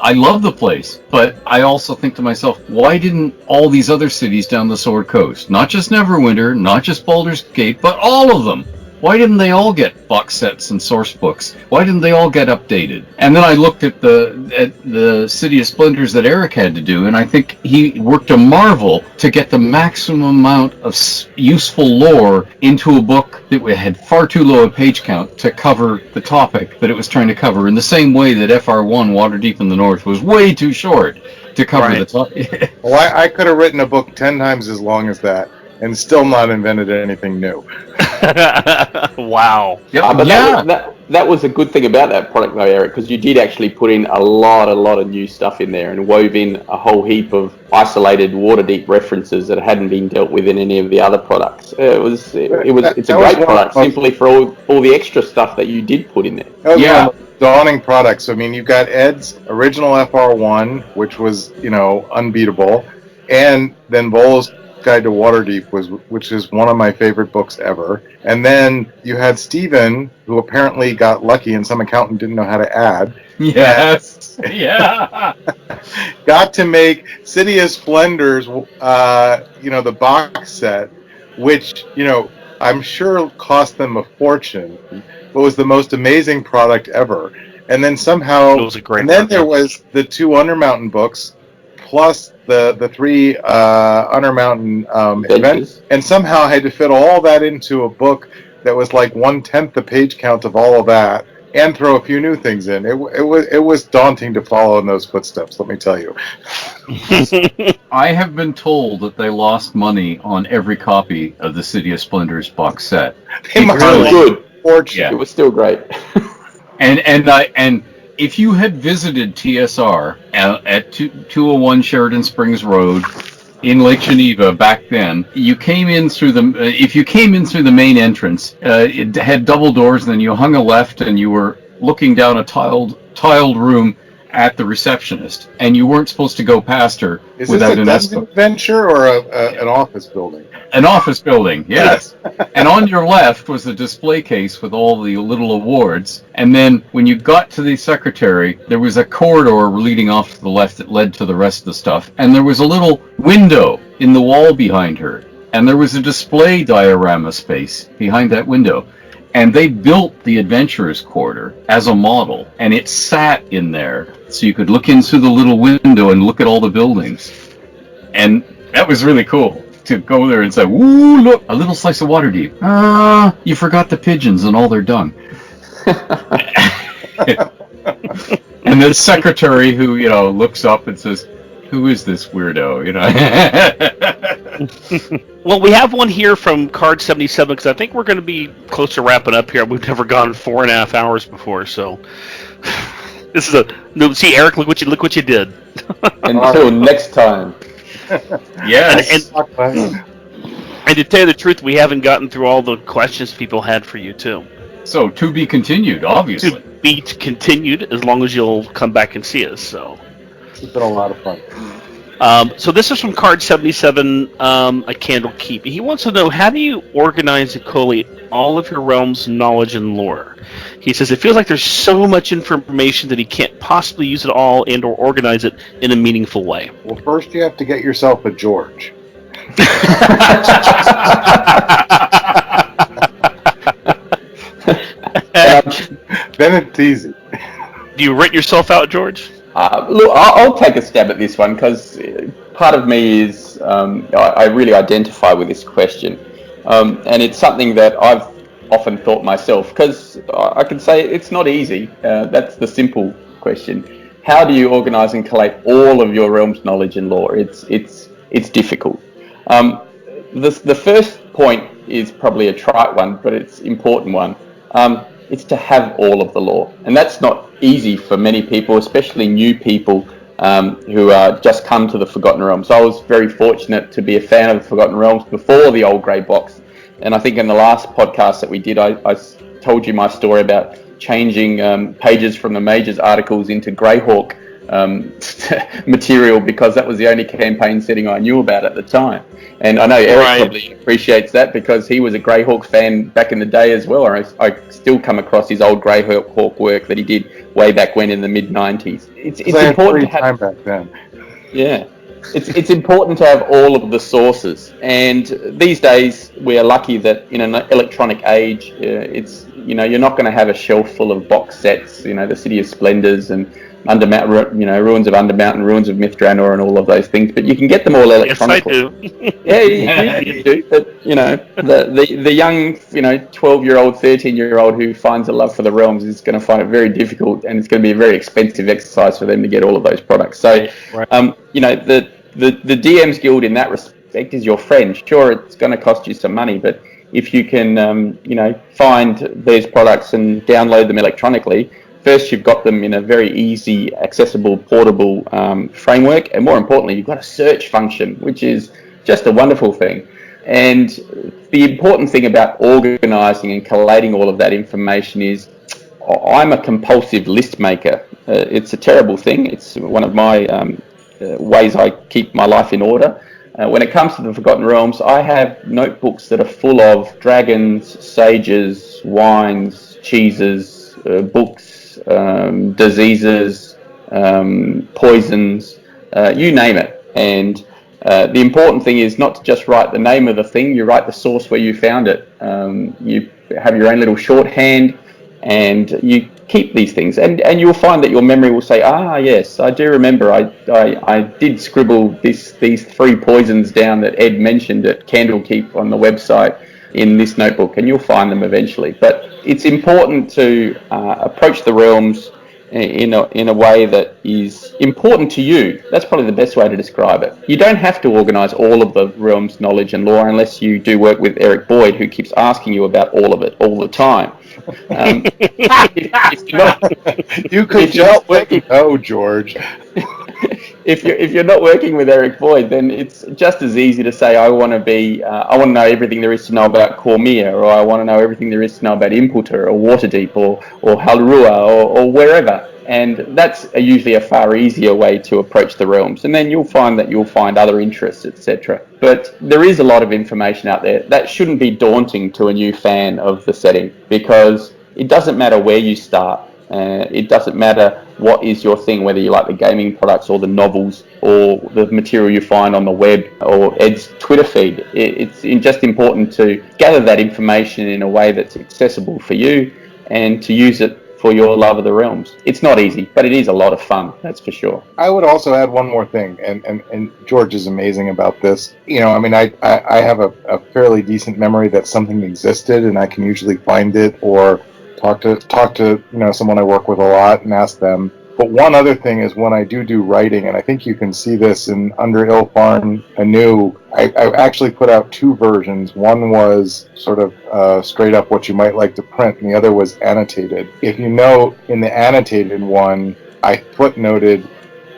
I love the place, but I also think to myself, why didn't all these other cities down the Sword Coast, not just Neverwinter, not just Baldur's Gate, but all of them, why didn't they all get box sets and source books? Why didn't they all get updated? And then I looked at the City of Splendors that Eric had to do, and I think he worked a marvel to get the maximum amount of useful lore into a book that had far too low a page count to cover the topic that it was trying to cover, in the same way that FR1, Waterdeep in the North, was way too short to cover the topic. Well, I could have written a book 10 times as long as that and still not invented anything new. Wow. But that was a good thing about that product, though, Eric, because you did actually put in a lot of new stuff in there and wove in a whole heap of isolated Waterdeep references that hadn't been dealt with in any of the other products. It's a great product simply for all the extra stuff that you did put in there. Yeah. Dawning products. I mean, you've got Ed's original FR1, which was, unbeatable, and then Vol's Guide to Waterdeep, which is one of my favorite books ever. And then you had Steven, who apparently got lucky and some accountant didn't know how to add. Yes. Yeah. Got to make City of Splendors, the box set, which, I'm sure cost them a fortune, but was the most amazing product ever. And then somehow, there was the 2 Undermountain books, plus the 3 Undermountain events, and somehow I had to fit all that into a book that was like 1/10 the page count of all of that, and throw a few new things in. It was daunting to follow in those footsteps, let me tell you. I have been told that they lost money on every copy of the City of Splendors box set. It was good. Yeah. It was still great. And if you had visited TSR at 201 Sheridan Springs Road in Lake Geneva back then, you came in through the main entrance, it had double doors, and then you hung a left and you were looking down a tiled room, at the receptionist, and you weren't supposed to go past her Is without this a an dungeon escort. adventure or an office building? An office building, yes. And on your left was the display case with all the little awards. And then when you got to the secretary, there was a corridor leading off to the left that led to the rest of the stuff. And there was a little window in the wall behind her. And there was a display diorama space behind that window. And they built the Adventurers Quarter as a model. And it sat in there. So you could look in through the little window and look at all the buildings. And that was really cool. To go there and say, "Ooh, look, a little slice of water deep. You forgot the pigeons and all their dung." And the secretary who, looks up and says, "Who is this weirdo?" Well, we have one here from Card 77 because I think we're going to be close to wrapping up here. We've never gone 4.5 hours before, so this is see, Eric, look what you did. Until next time. Yes. And to tell you the truth, we haven't gotten through all the questions people had for you too. So to be continued, obviously. To be continued as long as you'll come back and see us. So It's been a lot of fun. So this is from Card 77, a Candle Keep. He wants to know, how do you organize and collate all of your realm's knowledge and lore? He says it feels like there's so much information that he can't possibly use it all and or organize it in a meaningful way. Well, first you have to get yourself a George. Then it's easy. Do you rent yourself out, George? Look, I'll take a stab at this one because part of me is I really identify with this question, and it's something that I've often thought myself, because I can say it's not easy. That's the simple question. How do you organise and collate all of your realm's knowledge and lore? It's difficult. The first point is probably a trite one, but it's an important one. It's to have all of the lore, and that's not easy for many people, especially new people who just come to the Forgotten Realms. I was very fortunate to be a fan of the Forgotten Realms before the old grey box, and I think in the last podcast that we did, I told you my story about changing pages from the Mage's articles into Greyhawk material because that was the only campaign setting I knew about at the time. And I know Eric probably appreciates that because he was a Greyhawk fan back in the day as well. I still come across his old Greyhawk work that he did way back when in the mid-90s. It's important to have time back then. Yeah. It's important to have all of the sources, and these days we are lucky that in an electronic age, you're not going to have a shelf full of box sets, the City of Splendors and Ruins of Undermount and Ruins of Mythdraenor and all of those things, but you can get them all electronically. Yes, I do. You do. But the young 12-year-old, 13-year-old who finds a love for the realms is going to find it very difficult, and it's going to be a very expensive exercise for them to get all of those products. So the DM's Guild in that respect is your friend. Sure, it's going to cost you some money, but if you can find these products and download them electronically, first, you've got them in a very easy, accessible, portable framework, and more importantly, you've got a search function, which is just a wonderful thing. And the important thing about organising and collating all of that information is I'm a compulsive list maker. It's a terrible thing. It's one of my ways I keep my life in order. When it comes to the Forgotten Realms, I have notebooks that are full of dragons, sages, wines, cheeses, books, diseases, poisons, you name it. And the important thing is not to just write the name of the thing, you write the source where you found it. You have your own little shorthand, and you keep these things. And you'll find that your memory will say, yes, I do remember, I did scribble these 3 poisons down that Ed mentioned at Candlekeep on the website in this notebook, and you'll find them eventually. But it's important to approach the realms in a way that is important to you. That's probably the best way to describe it. You don't have to organise all of the realms' knowledge and lore unless you do work with Eric Boyd, who keeps asking you about all of it all the time. You could just working. Oh, George. If you're not working with Eric Boyd, then it's just as easy to say I want to know everything there is to know about Cormier, or I want to know everything there is to know about Imputer or Waterdeep or Halrua or wherever. And that's usually a far easier way to approach the realms. And then you'll find other interests, etc. But there is a lot of information out there that shouldn't be daunting to a new fan of the setting, because it doesn't matter where you start. It doesn't matter what is your thing, whether you like the gaming products or the novels or the material you find on the web or Ed's Twitter feed. It's just important to gather that information in a way that's accessible for you and to use it for your love of the realms. It's not easy, but it is a lot of fun, that's for sure. I would also add one more thing, and George is amazing about this. I have a fairly decent memory that something existed, and I can usually find it or talk to someone I work with a lot and ask them. But one other thing is when I do writing, and I think you can see this in Under Ilfarn Anew, I actually put out 2 versions. One was sort of straight up what you might like to print, and the other was annotated. If you note, in the annotated one, I footnoted,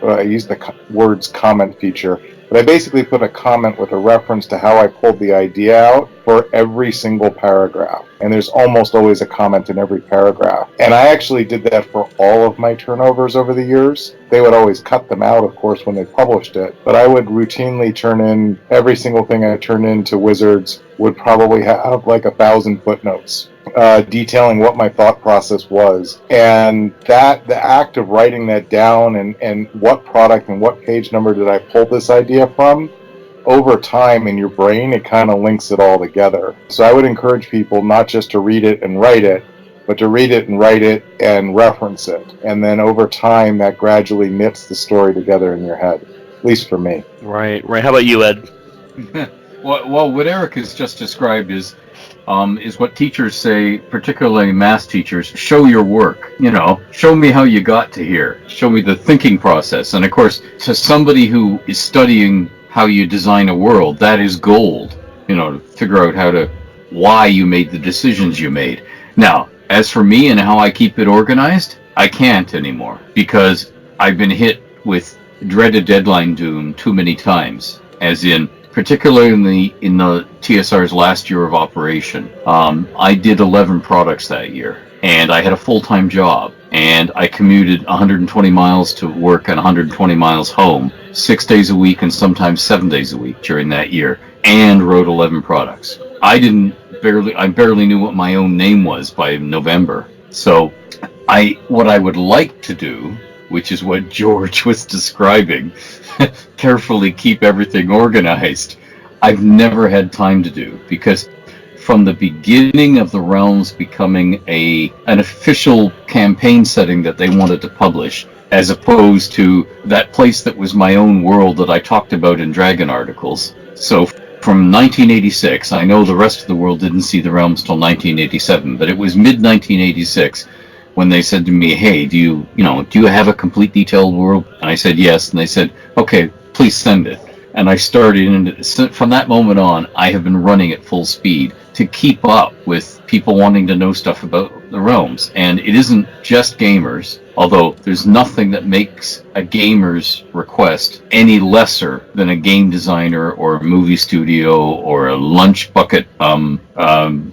I used the words comment feature, but I basically put a comment with a reference to how I pulled the idea out for every single paragraph. And there's almost always a comment in every paragraph. And I actually did that for all of my turnovers over the years. They would always cut them out, of course, when they published it. But I would routinely turn in, every single thing I turned into Wizards would probably have like 1,000 footnotes. Detailing what my thought process was, and that the act of writing that down and what product and what page number did I pull this idea from, over time in your brain it kind of links it all together. So I would encourage people not just to read it and write it, but to read it and write it and reference it, and then over time that gradually knits the story together in your head, at least for me. Right. How about you, Ed? Well, what Eric has just described is what teachers say, particularly math teachers: show your work. Show me how you got to here. Show me the thinking process. And of course, to somebody who is studying how you design a world, that is gold. To figure out why you made the decisions you made. Now, as for me and how I keep it organized, I can't anymore, because I've been hit with dreaded deadline doom too many times, as in, particularly in the TSR's last year of operation. I did 11 products that year, and I had a full-time job, and I commuted 120 miles to work and 120 miles home, 6 days a week and sometimes 7 days a week during that year, and wrote 11 products. I barely knew what my own name was by November. So what I would like to do, which is what George was describing, carefully keep everything organized, I've never had time to do, because from the beginning of the Realms becoming an official campaign setting that they wanted to publish, as opposed to that place that was my own world that I talked about in Dragon articles. So from 1986, I know the rest of the world didn't see the Realms till 1987, but it was mid-1986 when they said to me, hey, do you have a complete detailed world? And I said yes, and they said, okay, please send it. And I started, and from that moment on, I have been running at full speed to keep up with people wanting to know stuff about the Realms. And it isn't just gamers, although there's nothing that makes a gamer's request any lesser than a game designer or a movie studio or a lunch bucket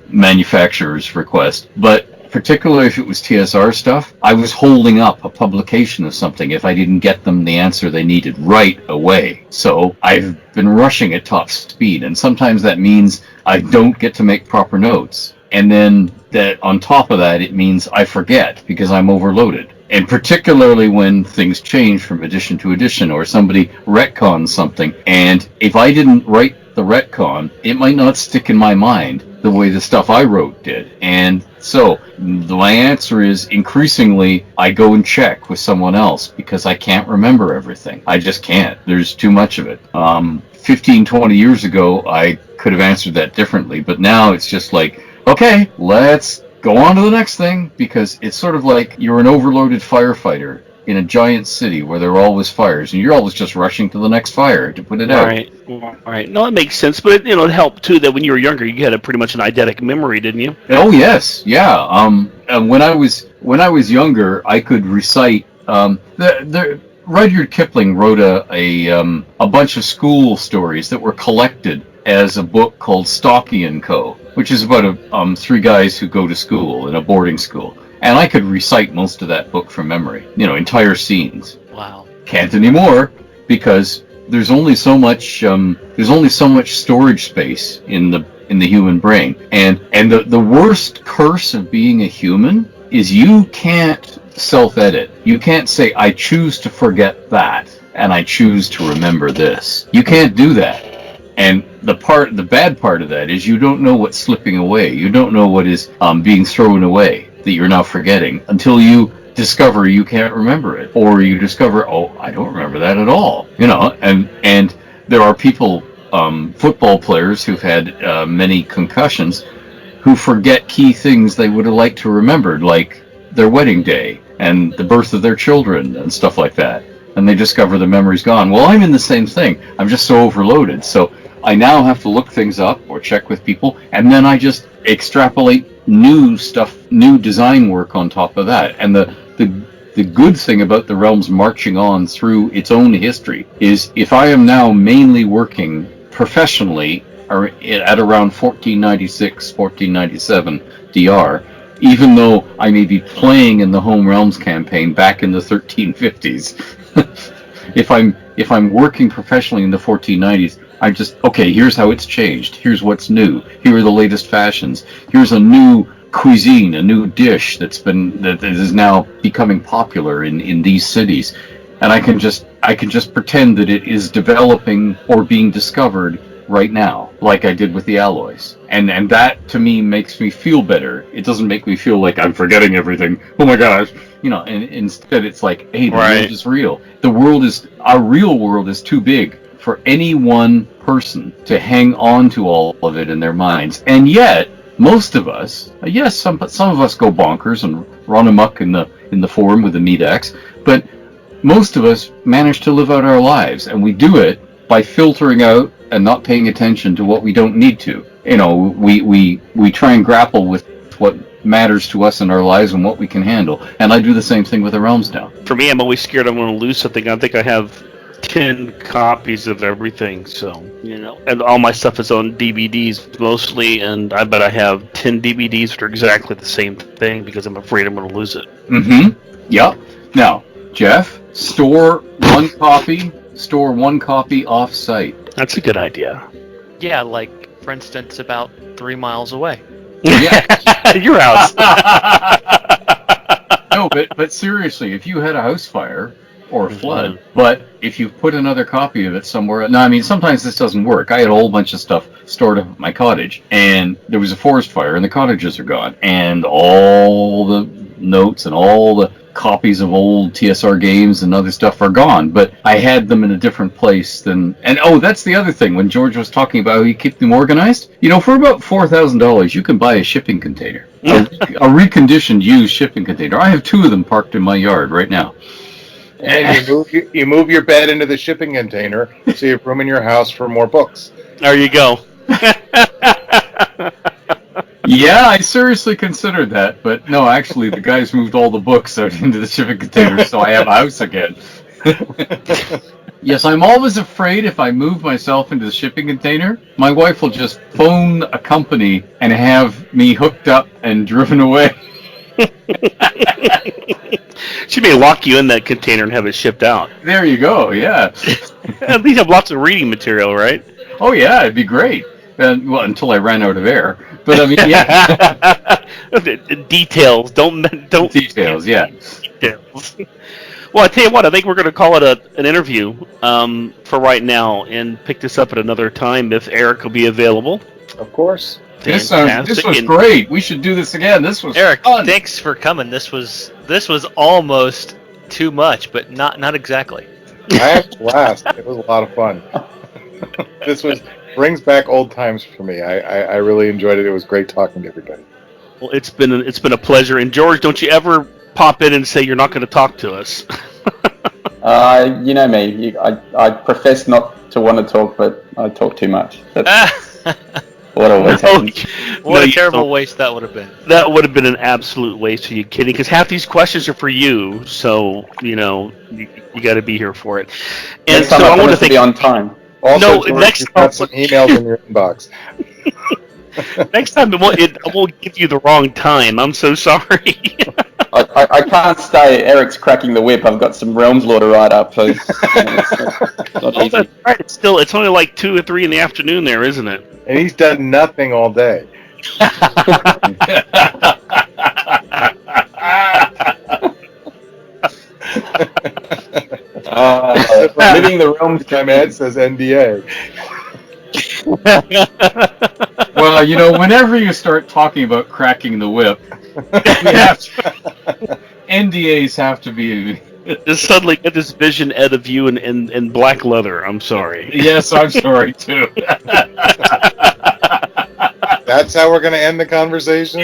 manufacturer's request. But particularly if it was TSR stuff, I was holding up a publication of something if I didn't get them the answer they needed right away. So I've been rushing at top speed, and sometimes that means I don't get to make proper notes. And then that on top of that, it means I forget because I'm overloaded. And particularly when things change from edition to edition, or somebody retcons something, and if I didn't write the retcon, it might not stick in my mind the way the stuff I wrote did. And so my answer is, increasingly I go and check with someone else because I can't remember everything. I just can't. There's too much of it. 15, 20 years ago, I could have answered that differently, but now it's just like, okay, let's go on to the next thing, because it's sort of like you're an overloaded firefighter in a giant city where there are always fires, and you're always just rushing to the next fire to put it out. Right. No, it makes sense, but it helped too that when you were younger, you had a pretty much an eidetic memory, didn't you? Oh yes, yeah. When I was younger, I could recite. Rudyard Kipling wrote a bunch of school stories that were collected as a book called Stocky and Co., which is about 3 guys who go to school in a boarding school. And I could recite most of that book from memory, entire scenes. Wow. Can't anymore, because there's only so much storage space in the human brain. And the worst curse of being a human is you can't self-edit. You can't say, I choose to forget that, and I choose to remember this. You can't do that. And the bad part of that is you don't know what's slipping away. You don't know what is being thrown away that you're now forgetting until you discover you can't remember it, or you discover, oh, I don't remember that at all. And there are people, football players who've had many concussions, who forget key things they would have liked to remember, like their wedding day and the birth of their children and stuff like that. And they discover the memory's gone. Well, I'm in the same thing. I'm just so overloaded. So I now have to look things up or check with people, and then I just extrapolate new stuff, new design work on top of that. And the good thing about the Realms marching on through its own history is, if I am now mainly working professionally at around 1496, 1497 DR, even though I may be playing in the Home Realms campaign back in the 1350s, if I'm working professionally in the 1490s, I just, okay, here's how it's changed. Here's what's new. Here are the latest fashions. Here's a new cuisine, a new dish that is now becoming popular in these cities. And I can just pretend that it is developing or being discovered right now, like I did with the alloys. And that, to me, makes me feel better. It doesn't make me feel like I'm forgetting everything. Oh my gosh. And instead it's like, hey, the world is real. Our real world is too big for any one person to hang on to all of it in their minds. And yet, most of us, yes, some of us go bonkers and run amok in the forum with the meat axe, but most of us manage to live out our lives, and we do it by filtering out and not paying attention to what we don't need to. We try and grapple with what matters to us in our lives and what we can handle. And I do the same thing with the Realms now. For me, I'm always scared I'm going to lose something. I think I have 10 copies of everything, so, and all my stuff is on DVDs mostly, and I bet I have 10 DVDs that are exactly the same thing because I'm afraid I'm going to lose it. Mm-hmm. Yep. Now, Jeff, store one copy off-site. That's a good idea. Yeah, like, for instance, about 3 miles away. Yeah. Your house. No, but seriously, if you had a house fire or a flood, but if you put another copy of it somewhere, now, I mean, sometimes this doesn't work. I had a whole bunch of stuff stored up at my cottage, and there was a forest fire, and the cottages are gone, and all the notes and all the copies of old TSR games and other stuff are gone, but I had them in a different place than, and that's the other thing, when George was talking about how he kept them organized, for about $4,000 you can buy a shipping container, a reconditioned used shipping container. I have 2 of them parked in my yard right now. And you move your bed into the shipping container so you have room in your house for more books. There you go. Yeah, I seriously considered that, but no, actually, the guys moved all the books out into the shipping container, so I have a house again. Yes, I'm always afraid if I move myself into the shipping container, my wife will just phone a company and have me hooked up and driven away. She may lock you in that container and have it shipped out. There you go, yeah. At least have lots of reading material, right? Oh, yeah, it'd be great. Well, until I ran out of air. But I mean, yeah. Details. Don't Details, yeah. Details. Well, I tell you what, I think we're going to call it an interview for right now and pick this up at another time if Eric will be available. Of course. This was great. We should do this again. This was Eric, fun. Thanks for coming. This was almost too much, but not exactly. I had a blast. It was a lot of fun. This brings back old times for me. I really enjoyed it. It was great talking to everybody. Well, it's been a pleasure. And George, don't you ever pop in and say you're not going to talk to us? You know me. I profess not to want to talk, but I talk too much. That's what always happens. What a terrible waste that would have been. That would have been an absolute waste. Are you kidding? Because half these questions are for you, so you got to be here for it. And next time so I want to be on time. Also, George, you've got some emails in your inbox. Next time, I won't give you the wrong time. I'm so sorry. I can't stay. Eric's cracking the whip. I've got some Realms Lore to write up. So it's not easy. That's right. It's only like 2 or 3 in the afternoon there, isn't it? And he's done nothing all day. Living the realms. My man says NDA. Well, you know, whenever you start talking about cracking the whip, NDAs have to be. Just suddenly get this vision, Ed, of you in black leather. I'm sorry. Yes, I'm sorry too. That's how we're going to end the conversation?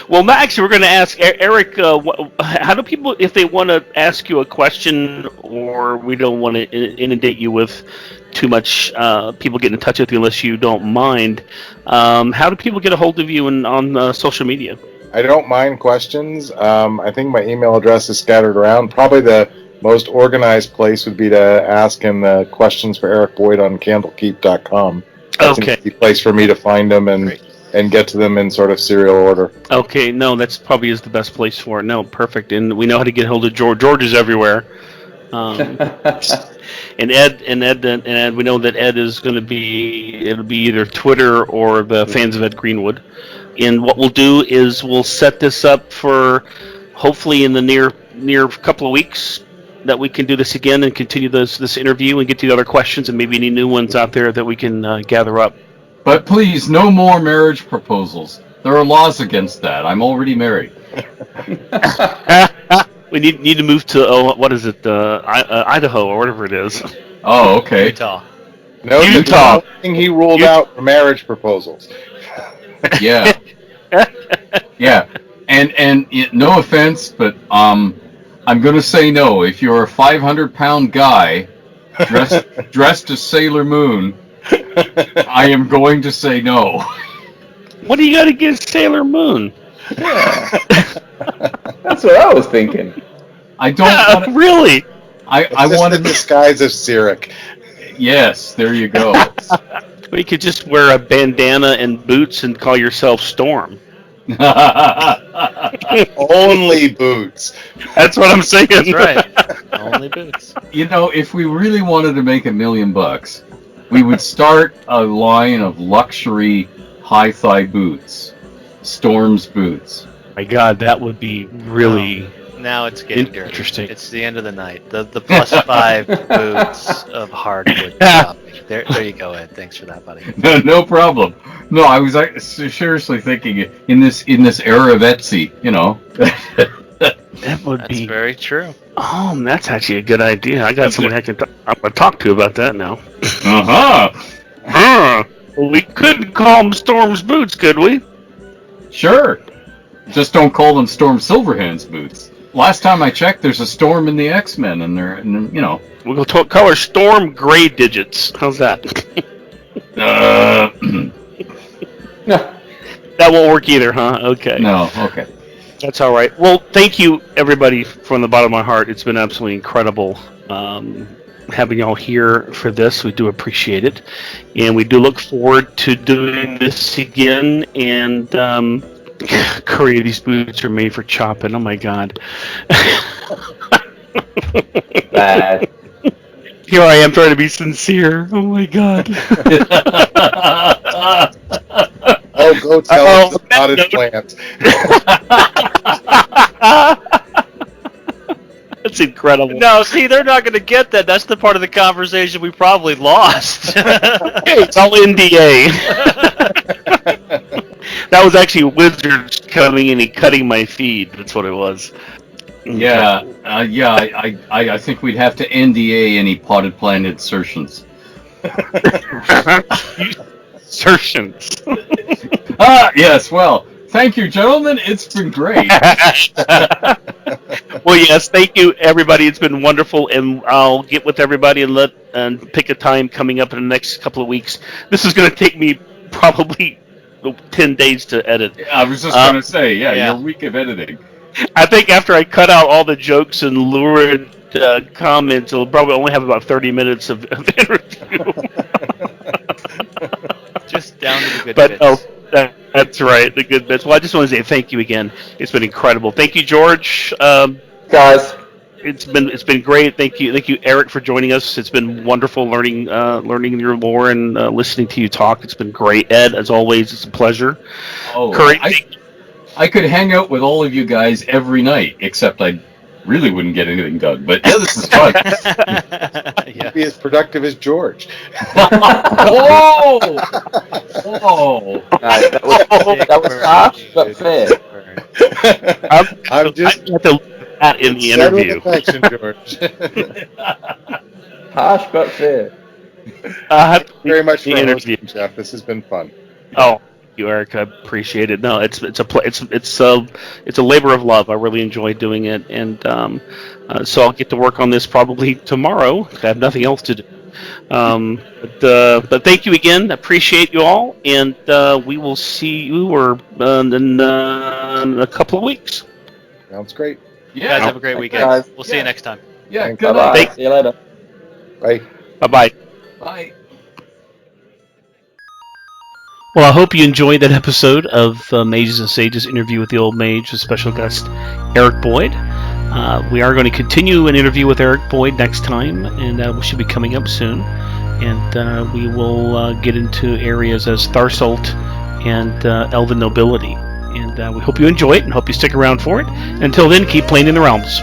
Well, Max, we're going to ask Eric, how do people, if they want to ask you a question, or we don't want to inundate you with too much people getting in touch with you unless you don't mind, how do people get a hold of you on social media? I don't mind questions. I think my email address is scattered around. Probably the most organized place would be to ask him questions for Eric Boyd on candlekeep.com. That's Okay. an easy place for me to find them and get to them in sort of serial order. Okay, no, that's probably is the best place for it. No, perfect. And we know how to get hold of George. George is everywhere. And Ed, we know that Ed is going to be, it'll be either Twitter or the Fans of Ed Greenwood. And what we'll do is we'll set this up for hopefully in the near couple of weeks that we can do this again and continue this interview and get to the other questions and maybe any new ones out there that we can gather up. But please, no more marriage proposals. There are laws against that. I'm already married. We need to move to what is it, Idaho or whatever it is. Oh, okay. Utah. No, Utah. the thing he ruled out for marriage proposals. Yeah. Yeah. And no offense, but I'm going to say no. If you're a 500-pound guy dressed as Sailor Moon, I am going to say no. What do you got against Sailor Moon? Yeah. That's what I was thinking. I don't want to, really. I want the to. disguise of Cyric. Yes, there you go. Well, you could just wear a bandana and boots and call yourself Storm. Only boots. That's what I'm saying. That's right. Only boots. You know, if we really wanted to make $1 million, we would start a line of luxury high-thigh boots, Storm's boots. My God, that would be really Now it's getting interesting. dirty. It's the end of the night. The +5 boots of hardwood shopping. There you go, Ed. Thanks for that, buddy. No problem. No, I was seriously thinking in this era of Etsy, you know. That would That's be very true. Oh, that's actually a good idea. I got someone I'm going to talk to about that now. Well, we couldn't call them Storm's boots, could we? Sure. Just don't call them Storm Silverhand's boots. Last time I checked, there's a Storm in the X-Men, and they're, you know. We'll call her Storm Gray Digits. How's that? That won't work either, huh? Okay. No, okay. That's all right. Well, thank you, everybody, from the bottom of my heart. It's been absolutely incredible having y'all here for this. We do appreciate it. And we do look forward to doing this again. And Curry, these boots are made for chopping. Oh, my God. Bad. Here I am trying to be sincere. Oh, my God. Oh, go tell us about his plans. That's incredible. No, see, they're not going to get that. That's the part of the conversation we probably lost. Hey, it's all NDA. That was actually Wizards coming in and cutting my feed. That's what it was. Yeah, I think we'd have to NDA any potted plant insertions. Insertions. Yes, well, thank you, gentlemen. It's been great. Well, yes, thank you, everybody. It's been wonderful, and I'll get with everybody and pick a time coming up in the next couple of weeks. This is going to take me probably 10 days to edit. I was just going to say, your week of editing. I think after I cut out all the jokes and lurid comments, it'll probably only have about 30 minutes of interview. Just down to the good But bits. That's right, the good bits. Well, I just want to say thank you again. It's been incredible. Thank you, George. Guys, It's been great. Thank you, Eric, for joining us. It's been wonderful learning your lore and listening to you talk. It's been great. Ed, as always, it's a pleasure. Oh, Curry, I could hang out with all of you guys every night, except I really wouldn't get anything done. But yeah, this is fun. Yeah. Be as productive as George. Oh! Oh! that was harsh but fair. I'm just I have to look at that in the said with interview. affection, George. Harsh but fair. Thank you very much the for interview. hosting, Jeff. This has been fun. Oh, thank you, Eric. I appreciate it. No, it's a labor of love. I really enjoy doing it, and so I'll get to work on this probably tomorrow. I have nothing else to do. But thank you again. Appreciate you all, and we will see you in a couple of weeks. Sounds great. Yeah. Guys, have a great weekend. guys. We'll see you next time. Yeah, Thanks. good Bye night. bye. See you later. Bye. Bye-bye. Bye. Well, I hope you enjoyed that episode of Mages and Sages interview with the Old Mage with special guest Eric Boyd. We are going to continue an interview with Eric Boyd next time, and we should be coming up soon. And we will get into areas as Tharsalt and Elven Nobility. And we hope you enjoy it and hope you stick around for it. Until then, keep playing in the realms.